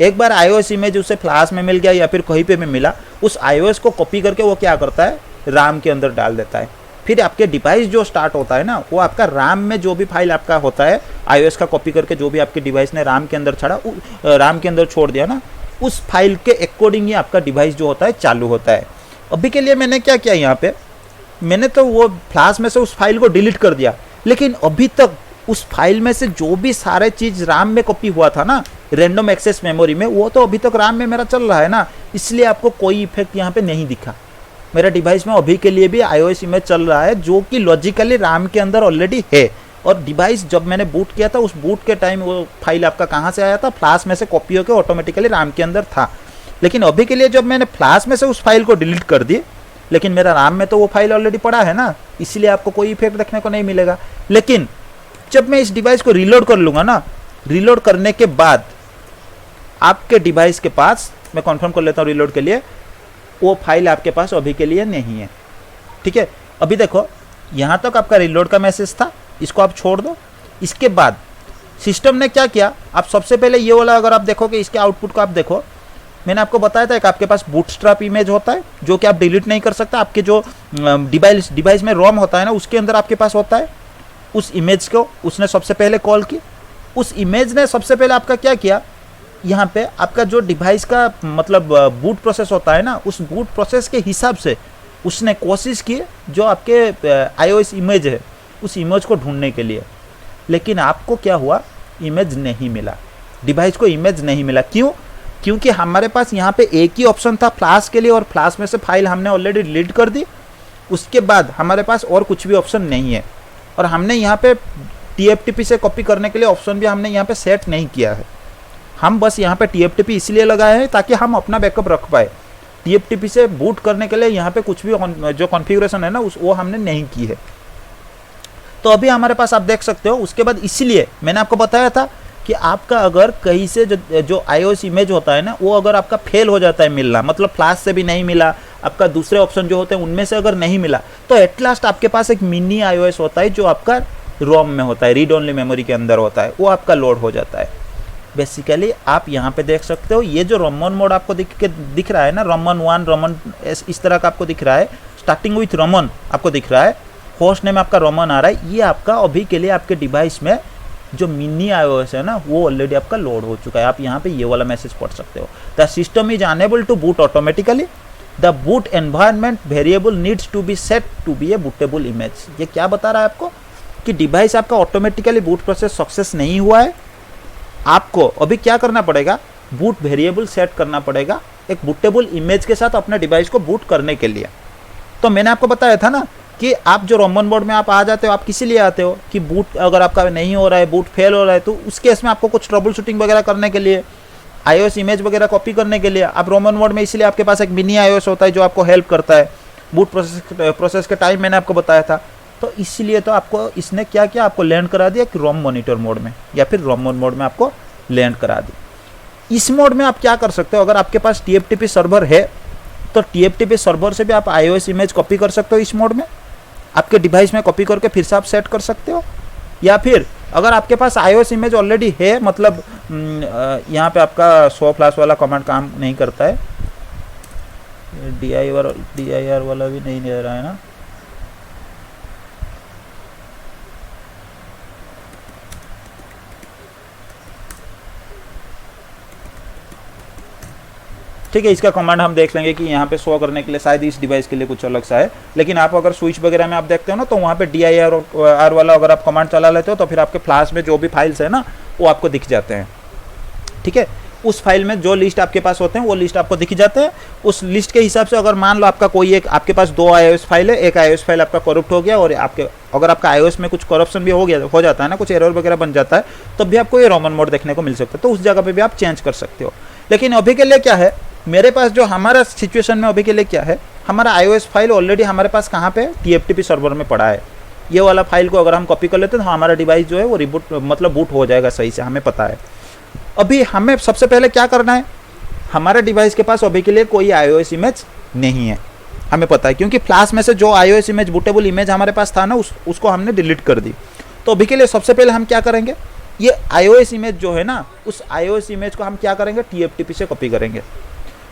एक बार iOS इमेज उसे फ्लैश में मिल गया या फिर कहीं पे भी मिला, उस iOS को कॉपी करके वो क्या करता है, राम के अंदर डाल देता है। फिर आपके डिवाइस जो स्टार्ट होता है ना, वो आपका राम में जो भी फाइल आपका होता है iOS का कॉपी करके जो भी आपके डिवाइस ने राम के अंदर छोड़ दिया ना, उस फाइल के अकॉर्डिंग ही आपका डिवाइस जो होता है चालू होता है। अभी के लिए मैंने क्या किया, यहाँ पे मैंने तो वो फ्लैश में से उस फाइल को डिलीट कर दिया, लेकिन अभी तक उस फाइल में से जो भी सारे चीज़ राम में कॉपी हुआ था ना रैंडम एक्सेस मेमोरी में, वो तो अभी तक राम में मेरा चल रहा है ना, इसलिए आपको कोई इफेक्ट यहाँ पे नहीं दिखा। मेरा डिवाइस में अभी के लिए भी iOS इमेज चल रहा है जो कि लॉजिकली राम के अंदर ऑलरेडी है, और डिवाइस जब मैंने बूट किया था उस बूट के टाइम वो फाइल आपका कहाँ से आया था, फ्लैश में से कॉपी होकर ऑटोमेटिकली राम के अंदर था। लेकिन अभी के लिए जब मैंने फ्लैश में से उस फाइल को डिलीट कर दी लेकिन मेरा राम में तो वो फाइल ऑलरेडी पड़ा है ना, इसलिए आपको कोई इफेक्ट देखने को नहीं मिलेगा। लेकिन जब मैं इस डिवाइस को रीलोड कर लूँगा ना, रीलोड करने के बाद आपके डिवाइस के पास, मैं कॉन्फर्म कर लेता हूँ रीलोड के लिए, वो फाइल आपके पास अभी के लिए नहीं है। ठीक है, अभी देखो यहाँ तक आपका रीलोड का मैसेज था, इसको आप छोड़ दो। इसके बाद सिस्टम ने क्या किया, आप सबसे पहले ये वाला अगर आप देखोगे, इसके आउटपुट को आप देखो, मैंने आपको बताया था एक आपके पास बूटस्ट्रैप इमेज होता है जो कि आप डिलीट नहीं कर सकते, आपके जो डिवाइस में रोम होता है ना उसके अंदर आपके पास होता है। उस इमेज को उसने सबसे पहले कॉल की, उस इमेज ने सबसे पहले आपका क्या किया, यहाँ पे आपका जो डिवाइस का मतलब बूट प्रोसेस होता है ना, उस बूट प्रोसेस के हिसाब से उसने कोशिश की जो आपके आईओएस इमेज है उस इमेज को ढूंढने के लिए। लेकिन आपको क्या हुआ, इमेज नहीं मिला, डिवाइस को इमेज नहीं मिला। क्यों? क्योंकि हमारे पास यहाँ पे एक ही ऑप्शन था फ्लैश के लिए, और फ्लैश में से फाइल हमने ऑलरेडी डिलीट कर दी। उसके बाद हमारे पास और कुछ भी ऑप्शन नहीं है, और हमने यहाँ पे TFTP से कॉपी करने के लिए ऑप्शन भी हमने यहाँ पे सेट नहीं किया है। हम बस यहाँ पे TFTP इसलिए लगाए हैं ताकि हम अपना बैकअप रख पाए। TFTP से बूट करने के लिए यहाँ पे कुछ भी जो कॉन्फ़िगरेशन है ना वो हमने नहीं की है। तो अभी हमारे पास आप देख सकते हो। उसके बाद इसलिए मैंने आपको बताया था कि आपका अगर कहीं से जो iOS इमेज होता है ना, वो अगर आपका फेल हो जाता है मिलना, मतलब फ्लैश से भी नहीं मिला, आपका दूसरे ऑप्शन जो होते हैं उनमें से अगर नहीं मिला, तो एट लास्ट आपके पास एक मिनी iOS होता है जो आपका रोम में होता है, रीड ओनली मेमोरी के अंदर होता है, वो आपका लोड हो जाता है। बेसिकली आप यहाँ पे देख सकते हो, ये जो रमन मोड आपको दिख रहा है ना, रमन 1 रमन इस तरह का आपको दिख रहा है, स्टार्टिंग विथ रमन आपको दिख रहा है, होस्ट नेम आपका रमन आ रहा है, ये आपका अभी के लिए आपके डिवाइस में जो मिनी iOS है ना वो ऑलरेडी आपका लोड हो चुका है। आप यहाँ पे ये वाला मैसेज पढ़ सकते हो, the system is unable to boot automatically, the boot environment variable needs to be set to be a bootable image. ये क्या बता रहा है आपको कि डिवाइस आपका ऑटोमेटिकली बूट प्रोसेस सक्सेस नहीं हुआ है। आपको अभी क्या करना पड़ेगा, बूट वेरिएबल सेट करना पड़ेगा एक बूटेबल इमेज के साथ अपने डिवाइस को बूट करने के लिए। तो मैंने आपको बताया था ना कि आप जो रोमन मोड में आप आ जाते हो, आप किसी लिए आते हो कि बूट अगर आपका नहीं हो रहा है, बूट फेल हो रहा है, तो उस केस में आपको कुछ ट्रबल शूटिंग वगैरह करने के लिए, iOS इमेज वगैरह कॉपी करने के लिए आप रोमन मोड में, इसलिए आपके पास एक मिनी iOS होता है जो आपको हेल्प करता है बूट प्रोसेस के टाइम। मैंने आपको बताया था, तो इसलिए तो आपको इसने क्या किया, आपको लैंड करा दिया कि रोम मॉनिटर मोड में या फिर रोमन मोड में आपको लैंड करा दी। इस मोड में आप क्या कर सकते हो, अगर आपके पास TFTP सर्वर है तो TFTP सर्वर से भी आप iOS इमेज कॉपी कर सकते हो, इस मोड में आपके डिवाइस में कॉपी करके फिर से आप सेट कर सकते हो। या फिर अगर आपके पास iOS इमेज ऑलरेडी है, मतलब यहाँ पे आपका शो फ्लैश वाला कमांड काम नहीं करता है, DIR वाला भी नहीं दे रहा है ना, ठीक है, इसका कमांड हम देख लेंगे कि यहाँ पे शो करने के लिए शायद इस डिवाइस के लिए कुछ अलग सा है। लेकिन आप अगर स्विच वगैरह में आप देखते हो ना, तो वहाँ पे DIR वाला अगर आप कमांड चला लेते हो तो फिर आपके फ्लैश में जो भी फाइल्स है ना वो आपको दिख जाते हैं। ठीक है, उस फाइल में जो लिस्ट आपके पास होते हैं वो लिस्ट आपको दिख जाते हैं। उस लिस्ट के हिसाब से अगर मान लो आपका कोई एक, आपके पास 2 iOS फाइल है, एक iOS फाइल आपका करप्ट हो गया और अगर आपका iOS में कुछ करप्शन भी हो जाता है ना, कुछ एरर वगैरह बन जाता है, तब भी आपको ये रोमन मोड देखने को मिल सकता है। तो उस जगह पे भी आप चेंज कर सकते हो। लेकिन अभी के लिए क्या है, मेरे पास जो हमारा सिचुएशन में अभी के लिए क्या है, हमारा iOS फाइल ऑलरेडी हमारे पास कहाँ पे TFTP सर्वर में पड़ा है। ये वाला फाइल को अगर हम कॉपी कर लेते हैं तो हमारा डिवाइस जो है वो रिबूट मतलब बूट हो जाएगा सही से, हमें पता है। अभी हमें सबसे पहले क्या करना है, हमारे डिवाइस के पास अभी के लिए कोई iOS इमेज नहीं है, हमें पता है, क्योंकि फ्लैश में से जो iOS इमेज बूटेबल इमेज हमारे पास था ना उसको हमने डिलीट कर दी। तो अभी के लिए सबसे पहले हम क्या करेंगे, ये iOS इमेज जो है ना, उस iOS इमेज को हम क्या करेंगे, TFTP से कॉपी करेंगे।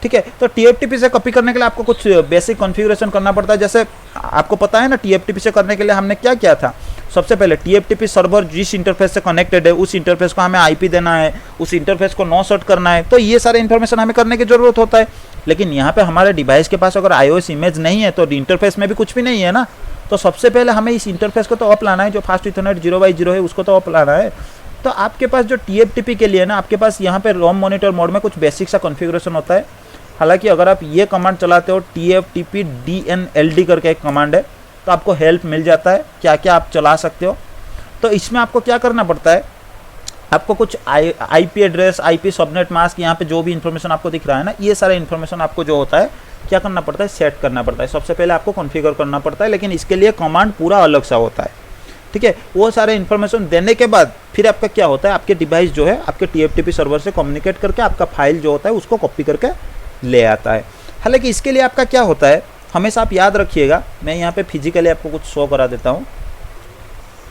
ठीक है, तो TFTP से कॉपी करने के लिए आपको कुछ बेसिक कॉन्फ़िगरेशन करना पड़ता है। जैसे आपको पता है ना, TFTP से करने के लिए हमने क्या किया था, सबसे पहले TFTP सर्वर जिस इंटरफेस से कनेक्टेड है उस इंटरफेस को हमें IP देना है, उस इंटरफेस को नो सेट करना है। तो ये सारे इन्फॉर्मेशन हमें करने की ज़रूरत होता है। लेकिन यहाँ पे हमारे डिवाइस के पास अगर iOS इमेज नहीं है तो इंटरफेस में भी कुछ भी नहीं है ना, तो सबसे पहले हमें इस इंटरफेस को तो अप लाना है, जो फास्ट इथरनेट 0x0 है उसको तो अप लाना है। तो आपके पास जो TFTP के लिए ना, आपके पास यहाँ पे रोम मॉनिटर मोड में कुछ बेसिक सा कॉन्फ़िगरेशन होता है। हालांकि अगर आप ये कमांड चलाते हो, TFTP DNLD करके एक कमांड है, तो आपको हेल्प मिल जाता है क्या क्या आप चला सकते हो। तो इसमें आपको क्या करना पड़ता है, आपको कुछ IP address, IP subnet mask, यहाँ पे जो भी इन्फॉर्मेशन आपको दिख रहा है ना, ये सारा इन्फॉर्मेशन आपको जो होता है क्या करना पड़ता है, सेट करना पड़ता है। सबसे पहले आपको कॉन्फ़िगर करना पड़ता है, लेकिन इसके लिए कमांड पूरा अलग सा होता है, ठीक है। वो सारे इन्फॉर्मेशन देने के बाद फिर आपका क्या होता है, आपके डिवाइस जो है आपके TFTP सर्वर से कम्युनिकेट करके आपका फाइल जो होता है उसको कॉपी करके ले आता है। हालांकि इसके लिए आपका क्या होता है, हमेशा आप याद रखिएगा, मैं यहाँ पे फिजिकली आपको कुछ शो करा देता हूँ।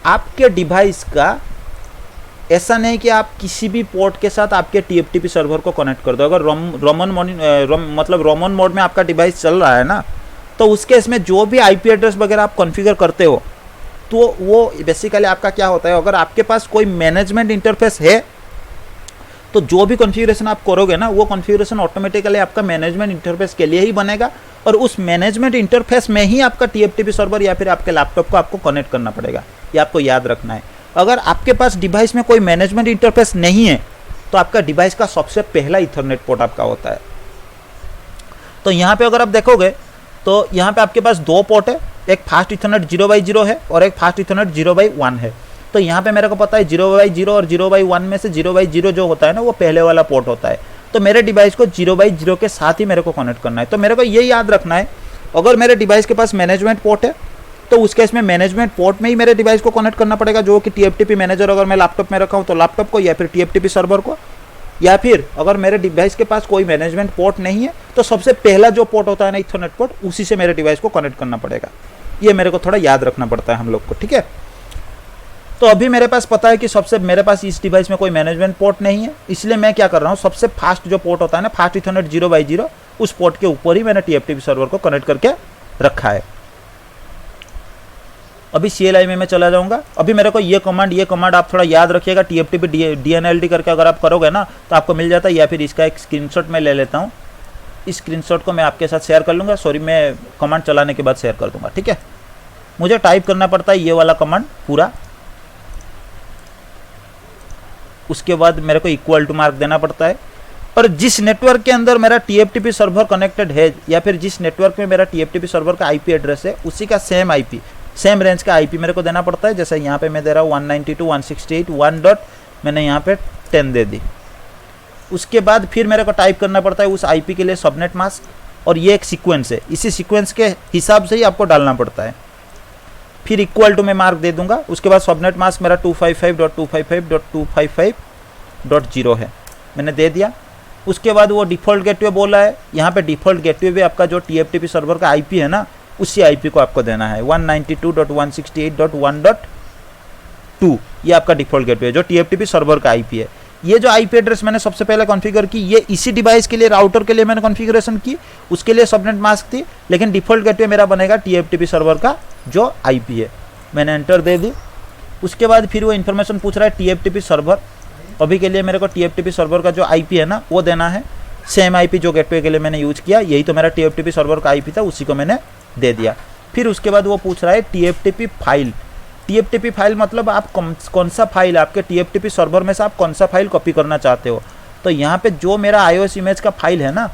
आपके डिवाइस का ऐसा नहीं कि आप किसी भी पोर्ट के साथ आपके TFTP सर्वर को कनेक्ट कर दो। अगर रोमन मोड में आपका डिवाइस चल रहा है ना, तो उस केस में जो भी IP एड्रेस वगैरह आप कॉन्फ़िगर करते हो, तो वो बेसिकली आपका क्या होता है, अगर आपके पास कोई मैनेजमेंट इंटरफेस है तो जो भी कॉन्फ़िगरेशन आप करोगे ना, वो कॉन्फ़िगरेशन ऑटोमेटिकली आपका मैनेजमेंट इंटरफेस के लिए ही बनेगा, और उस मैनेजमेंट इंटरफेस में ही आपका TFTP सर्वर या फिर आपके लैपटॉप को आपको कनेक्ट करना पड़ेगा। ये आपको याद रखना है। अगर आपके पास डिवाइस में कोई मैनेजमेंट इंटरफेस नहीं है, तो आपका डिवाइस का सबसे पहला ईथरनेट पोर्ट आपका होता है। तो यहाँ पे अगर आप देखोगे तो यहाँ पे आपके पास दो पोर्ट है, एक फास्ट ईथरनेट 0x0 है और एक फास्ट ईथरनेट 0x1 है। तो यहाँ पे मेरे को पता है 0x0 और 0x1 में से 0x0 जो होता है ना, वो पहले वाला पोर्ट होता है। तो मेरे डिवाइस को 0x0 के साथ ही मेरे को कनेक्ट करना है। तो मेरे को ये याद रखना है, अगर मेरे डिवाइस के पास मैनेजमेंट पोर्ट है तो उस केस में मैनेजमेंट पोर्ट में ही मेरे डिवाइस को कनेक्ट करना पड़ेगा, जो कि TFTP मैनेजर अगर मैं लैपटॉप में रखा हूँ तो लैपटॉप को, या फिर TFTP सर्वर को, या फिर अगर मेरे डिवाइस के पास कोई मैनेजमेंट पोर्ट नहीं है तो सबसे पहला जो पोर्ट होता है ना ईथरनेट पोर्ट, उसी से मेरे डिवाइस को कनेक्ट करना पड़ेगा। ये मेरे को थोड़ा याद रखना पड़ता है हम लोग को, ठीक है। तो अभी मेरे पास पता है कि मेरे पास इस डिवाइस में कोई मैनेजमेंट पोर्ट नहीं है, इसलिए मैं क्या कर रहा हूँ, सबसे फास्ट जो पोर्ट होता है ना, फास्ट ईथरनेट 0x0, उस पोर्ट के ऊपर ही मैंने TFTP सर्वर को कनेक्ट करके रखा है। अभी CLI में मैं चला जाऊंगा। अभी मेरे को ये कमांड आप थोड़ा याद रखिएगा, TFTP DNLD करके अगर आप करोगे ना तो आपको मिल जाता है, या फिर इसका एक स्क्रीनशॉट मैं ले लेता हूँ। इस स्क्रीनशॉट को मैं आपके साथ शेयर कर लूँगा, सॉरी मैं कमांड चलाने के बाद शेयर कर दूंगा, ठीक है। मुझे टाइप करना पड़ता है ये वाला कमांड पूरा, उसके बाद मेरे को इक्वल टू मार्क देना पड़ता है, और जिस नेटवर्क के अंदर मेरा TFTP सर्वर कनेक्टेड है, या फिर जिस नेटवर्क में मेरा TFTP सर्वर का IP एड्रेस है, उसी का सेम रेंज का IP मेरे को देना पड़ता है। जैसे यहाँ पे मैं दे रहा हूँ 192.168.1. मैंने यहाँ पे 10 दे दी। उसके बाद फिर मेरे को टाइप करना पड़ता है उस IP के लिए सबनेट मास्क, और ये एक सीक्वेंस है, इसी सीक्वेंस के हिसाब से ही आपको डालना पड़ता है। फिर इक्वल टू में मार्क दे दूंगा। उसके बाद सबनेट मास्क मेरा 255.255.255.0 है, मैंने दे दिया। उसके बाद वो डिफ़ॉल्ट गेटवे बोला है, यहाँ पे डिफ़ॉल्ट गेटवे भी आपका जो TFTP सर्वर का IP है ना, उसी IP को आपको देना है 192.168.1.2। ये आपका डिफ़ॉल्ट गेटवे जो TFTP सर्वर का IP है। ये जो IP एड्रेस मैंने सबसे पहले कॉन्फ़िगर की, ये इसी डिवाइस के लिए राउटर के लिए मैंने कॉन्फ़िगरेशन की, उसके लिए सबनेट मास्क थी, लेकिन डिफ़ॉल्ट गेटवे मेरा बनेगा TFTP सर्वर का जो IP है। मैंने एंटर दे दी। उसके बाद फिर वो इन्फॉर्मेशन पूछ रहा है TFTP सर्वर। अभी के लिए मेरे को TFTP सर्वर का जो IP है ना, वो देना है। सेम IP जो गेटवे के लिए मैंने यूज किया, यही तो मेरा TFTP सर्वर का IP था, उसी को मैंने दे दिया। फिर उसके बाद वो पूछ रहा है TFTP फाइल। TFTP फाइल मतलब आप कौन सा फाइल, आपके TFTP सर्वर में से आप कौन सा फाइल कॉपी करना चाहते हो। तो यहाँ पे जो मेरा iOS इमेज का फाइल है ना,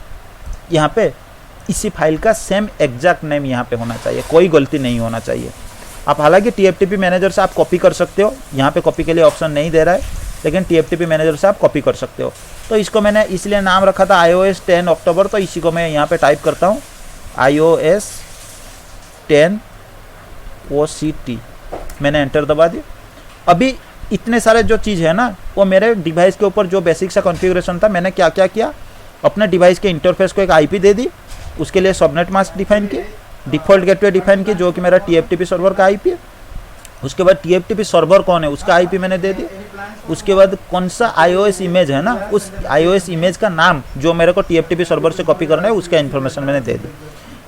यहाँ पे इसी फाइल का सेम एग्जैक्ट नेम यहाँ पे होना चाहिए, कोई गलती नहीं होना चाहिए। आप हालांकि TFTP मैनेजर से आप कॉपी कर सकते हो, यहाँ पे कॉपी के लिए ऑप्शन नहीं दे रहा है, लेकिन TFTP मैनेजर से आप कॉपी कर सकते हो। तो इसको मैंने इसलिए नाम रखा था iOS 10 अक्टूबर, तो इसी को मैं यहाँ पे टाइप करता हूँ iOS 10 OCT। मैंने एंटर दबा दिया। अभी इतने सारे जो चीज़ है ना, वो मेरे डिवाइस के ऊपर जो बेसिक सा कॉन्फ़िगरेशन था, मैंने क्या क्या किया, अपने डिवाइस के इंटरफेस को एक IP दे दी, उसके लिए सबनेट मास्क डिफाइन की, डिफ़ॉल्ट गेटवे डिफाइन की जो कि मेरा TFTP सर्वर का IP है। उसके बाद TFTP सर्वर कौन है उसका IP मैंने दे दी। उसके बाद कौन सा iOS इमेज है ना, उस iOS इमेज का नाम जो मेरे को TFTP सर्वर से कॉपी करना है, उसका इन्फॉर्मेशन मैंने दे दी।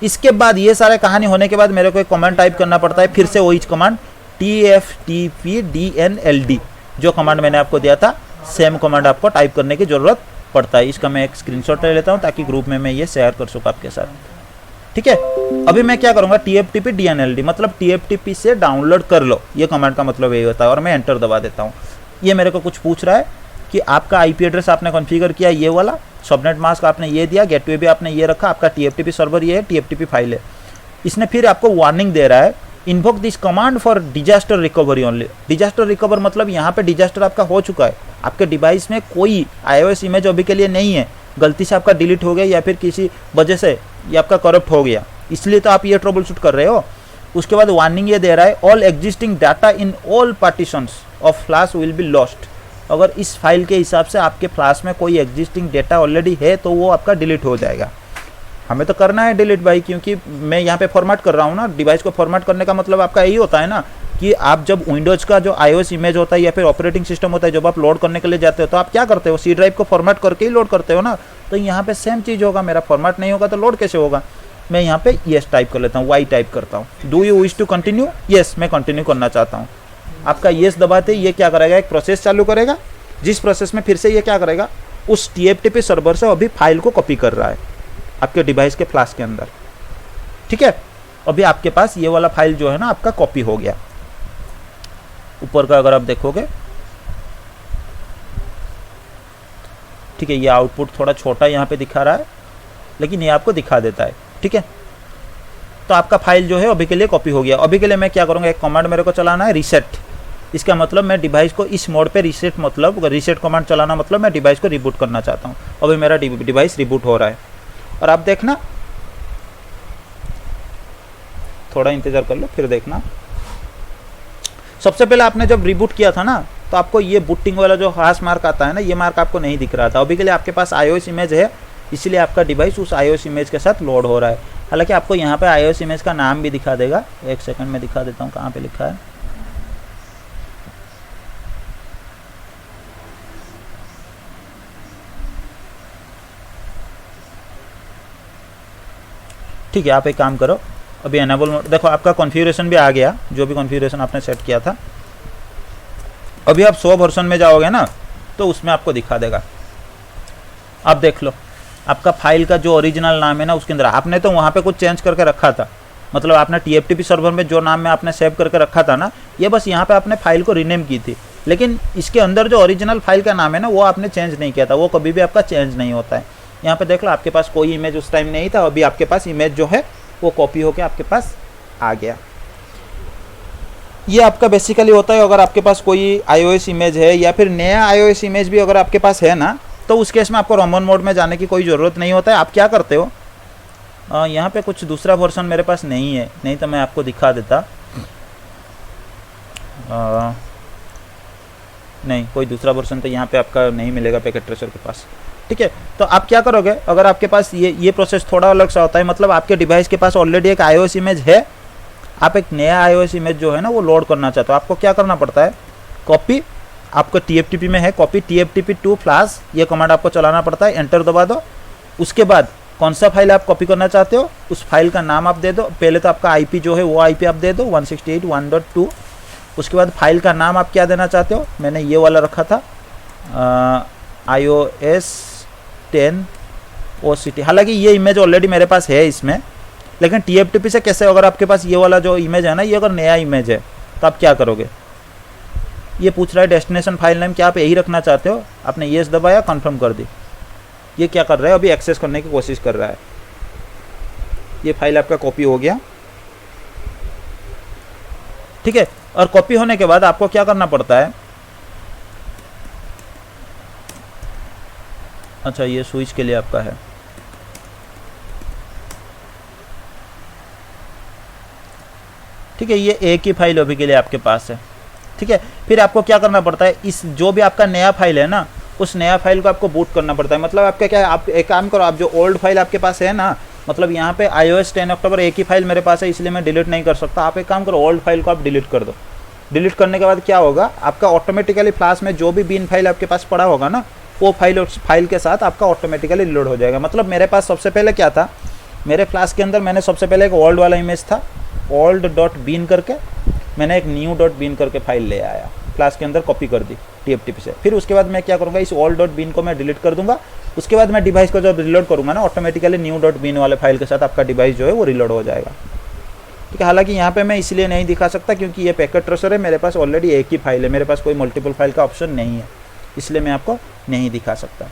इसके बाद ये सारे कहानी होने के बाद मेरे को एक कमांड टाइप करना पड़ता है, फिर से वही कमांड TFTP DNLD, जो कमांड मैंने आपको दिया था, सेम कमांड आपको टाइप करने की ज़रूरत पड़ता है। इसका मैं एक स्क्रीनशॉट ले लेता हूँ ताकि ग्रुप में मैं ये शेयर कर सकूँ आपके साथ, ठीक है। अभी मैं क्या करूँगा, TFTP DNLD मतलब TFTP से डाउनलोड कर लो, ये कमांड का मतलब यही होता है, और मैं एंटर दबा देता हूँ। ये मेरे को कुछ पूछ रहा है कि आपका IP एड्रेस आपने कॉन्फ़िगर किया ये वाला, सबनेट मास्क आपने ये दिया, गेटवे भी आपने ये रखा, आपका TFTP सर्वर ये है, TFTP फाइल है। इसने फिर आपको वार्निंग दे रहा है, invoke this command for disaster recovery only. Disaster recover मतलब यहाँ पे डिजास्टर आपका हो चुका है, आपके डिवाइस में कोई iOS इमेज अभी के लिए नहीं है, गलती से आपका डिलीट हो गया या फिर किसी वजह से ये आपका करप्ट हो गया, इसलिए तो आप ये ट्रबल शूट कर रहे हो। उसके बाद वार्निंग ये दे रहा है, all existing data in all partitions of flash will be lost. अगर इस फाइल के हिसाब से आपके फ्लैश में कोई एग्जिस्टिंग डेटा ऑलरेडी है तो वो आपका डिलीट हो जाएगा। हमें तो करना है डिलीट भाई, क्योंकि मैं यहाँ पे फॉर्मेट कर रहा हूँ ना। डिवाइस को फॉर्मेट करने का मतलब आपका यही होता है ना कि आप जब विंडोज़ का जो iOS इमेज होता है या फिर ऑपरेटिंग सिस्टम होता है, जब आप लोड करने के लिए जाते हो तो आप क्या करते हो, सी ड्राइव को फॉर्मेट करके ही लोड करते हो ना। तो यहाँ पे सेम चीज़ होगा, मेरा फॉर्मेट नहीं होगा तो लोड कैसे होगा। मैं यहाँ पे येस टाइप कर लेता हूँ, वाई टाइप करता हूँ। Do you wish to continue, yes मैं कंटिन्यू करना चाहता हूँ। आपका येस दबाते ये क्या करेगा, एक प्रोसेस चालू करेगा, जिस प्रोसेस में फिर से ये क्या करेगा, उस TFTP सर्वर से अभी फाइल को कॉपी कर रहा है आपके डिवाइस के फ्लैश के अंदर। ठीक है, अभी आपके पास ये वाला फाइल जो है ना आपका कॉपी हो गया। ऊपर का अगर आप देखोगे, ठीक है, ये आउटपुट थोड़ा छोटा यहाँ पे दिखा रहा है, लेकिन ये आपको दिखा देता है। ठीक है, तो आपका फाइल जो है अभी के लिए कॉपी हो गया। अभी के लिए मैं क्या करूँगा, एक कमांड मेरे को चलाना है, रीसेट। इसका मतलब मैं डिवाइस को इस मोड पे रीसेट, मतलब रीसेट कमांड चलाना मतलब मैं डिवाइस को रिबूट करना चाहता हूँ। अभी मेरा डिवाइस रिबूट हो रहा है और आप देखना, थोड़ा इंतजार कर लो फिर देखना। सबसे पहले आपने जब रिबूट किया था ना तो आपको ये बूटिंग वाला जो खास मार्क आता है ना, ये मार्क आपको नहीं दिख रहा था। अभी के लिए आपके पास iOS इमेज है, इसलिए आपका डिवाइस उस iOS इमेज के साथ लोड हो रहा है। हालांकि आपको यहाँ पे iOS इमेज का नाम भी दिखा देगा। एक सेकंड में दिखा देता हूँ कहाँ पे लिखा है। ठीक है, आप एक काम करो, अभी एनेबल मोड देखो, आपका कॉन्फ़िगरेशन भी आ गया, जो भी कॉन्फ़िगरेशन आपने सेट किया था। अभी आप 100 वर्जन में जाओगे ना तो उसमें आपको दिखा देगा। आप देख लो, आपका फाइल का जो ओरिजिनल नाम है ना उसके अंदर आपने तो वहाँ पे कुछ चेंज करके रखा था, मतलब आपने TFTP सर्वर में जो नाम में आपने सेव करके रखा था ना, ये बस यहाँ पे आपने फाइल को रीनेम की थी, लेकिन इसके अंदर जो ओरिजिनल फाइल का नाम है ना वो आपने चेंज नहीं किया था। वो कभी भी आपका चेंज नहीं होता है। यहाँ पे देख लो, आपके पास कोई इमेज उस टाइम नहीं था, अभी आपके पास इमेज जो है वो कॉपी होके आपके पास आ गया। ये आपका बेसिकली होता है अगर आपके पास कोई iOS इमेज है या फिर नया iOS इमेज भी अगर आपके पास है ना, तो उस केस में आपको रोमन मोड में जाने की कोई ज़रूरत नहीं होता है। आप क्या करते हो, यहाँ पे कुछ दूसरा वर्जन मेरे पास नहीं है, नहीं तो मैं आपको दिखा देता। नहीं, कोई दूसरा वर्जन तो यहाँ पे आपका नहीं मिलेगा पैकेट ट्रेसर के पास। ठीक है, तो आप क्या करोगे, अगर आपके पास ये प्रोसेस थोड़ा अलग सा होता है, मतलब आपके डिवाइस के पास ऑलरेडी एक iOS इमेज है, आप एक नया iOS इमेज जो है ना वो लोड करना चाहते हो। आपको क्या करना पड़ता है, कॉपी, आपको TFTP में है कॉपी TFTP टू फ्लैश, ये कमांड आपको चलाना पड़ता है, एंटर दबा दो। उसके बाद कौन सा फाइल आप कॉपी करना चाहते हो उस फाइल का नाम आप दे दो। पहले तो आपका IP जो है वो IP आप दे दो 168.1.2। उसके बाद फाइल का नाम आप क्या देना चाहते हो, मैंने ये वाला रखा था iOS 10 OCT। हालांकि ये इमेज ऑलरेडी मेरे पास है इसमें, लेकिन TFTP से कैसे, अगर आपके पास ये वाला जो इमेज है ना, ये अगर नया इमेज है तो आप क्या करोगे, ये पूछ रहा है डेस्टिनेशन फाइल नेम क्या आप यही रखना चाहते हो। आपने येस दबाया, कंफर्म कर दी। ये क्या कर रहा है, अभी एक्सेस करने की कोशिश कर रहा है। ये फाइल आपका कॉपी हो गया। ठीक है, और कॉपी होने के बाद आपको क्या करना पड़ता है, अच्छा ये स्विच के लिए आपका है। ठीक है, ये एक ही फाइल अभी के लिए आपके पास है। ठीक है, फिर आपको क्या करना पड़ता है, इस जो भी आपका नया फाइल है ना उस नया फाइल को आपको बूट करना पड़ता है। मतलब आपका क्या है, आप एक काम करो, आप जो ओल्ड फाइल आपके पास है ना, मतलब यहाँ पे iOS 10 अक्टूबर एक ही फाइल मेरे पास है इसलिए मैं डिलीट नहीं कर सकता। आप एक काम करो, ओल्ड फाइल को आप डिलीट कर दो। डिलीट करने के बाद क्या होगा, आपका ऑटोमेटिकली फ्लैश में जो भी बिन फाइल आपके पास पड़ा होगा ना, वो फाइल उस फाइल के साथ आपका ऑटोमेटिकली लोड हो जाएगा। मतलब मेरे पास सबसे पहले क्या था, मेरे फ्लैश के अंदर मैंने सबसे पहले एक ओल्ड वाला इमेज था, old.bin करके मैंने एक new.bin करके फाइल ले आया, फ्लैश के अंदर कॉपी कर दी TFTP से। फिर उसके बाद मैं क्या करूँगा, इस old.bin को मैं डिलीट कर दूंगा। उसके बाद मैं डिवाइस को जब रिलोड करूँगा ना, ऑटोमेटिकली new.bin वाले फाइल के साथ आपका डिवाइस जो है वो रिलोड हो जाएगा। ठीक है, हालांकि यहाँ पे मैं इसलिए नहीं दिखा सकता क्योंकि ये पैकेट ट्रेसर है, मेरे पास ऑलरेडी एक ही फाइल है, मेरे पास कोई मल्टीपल फाइल का ऑप्शन नहीं है, इसलिए मैं आपको नहीं दिखा सकता।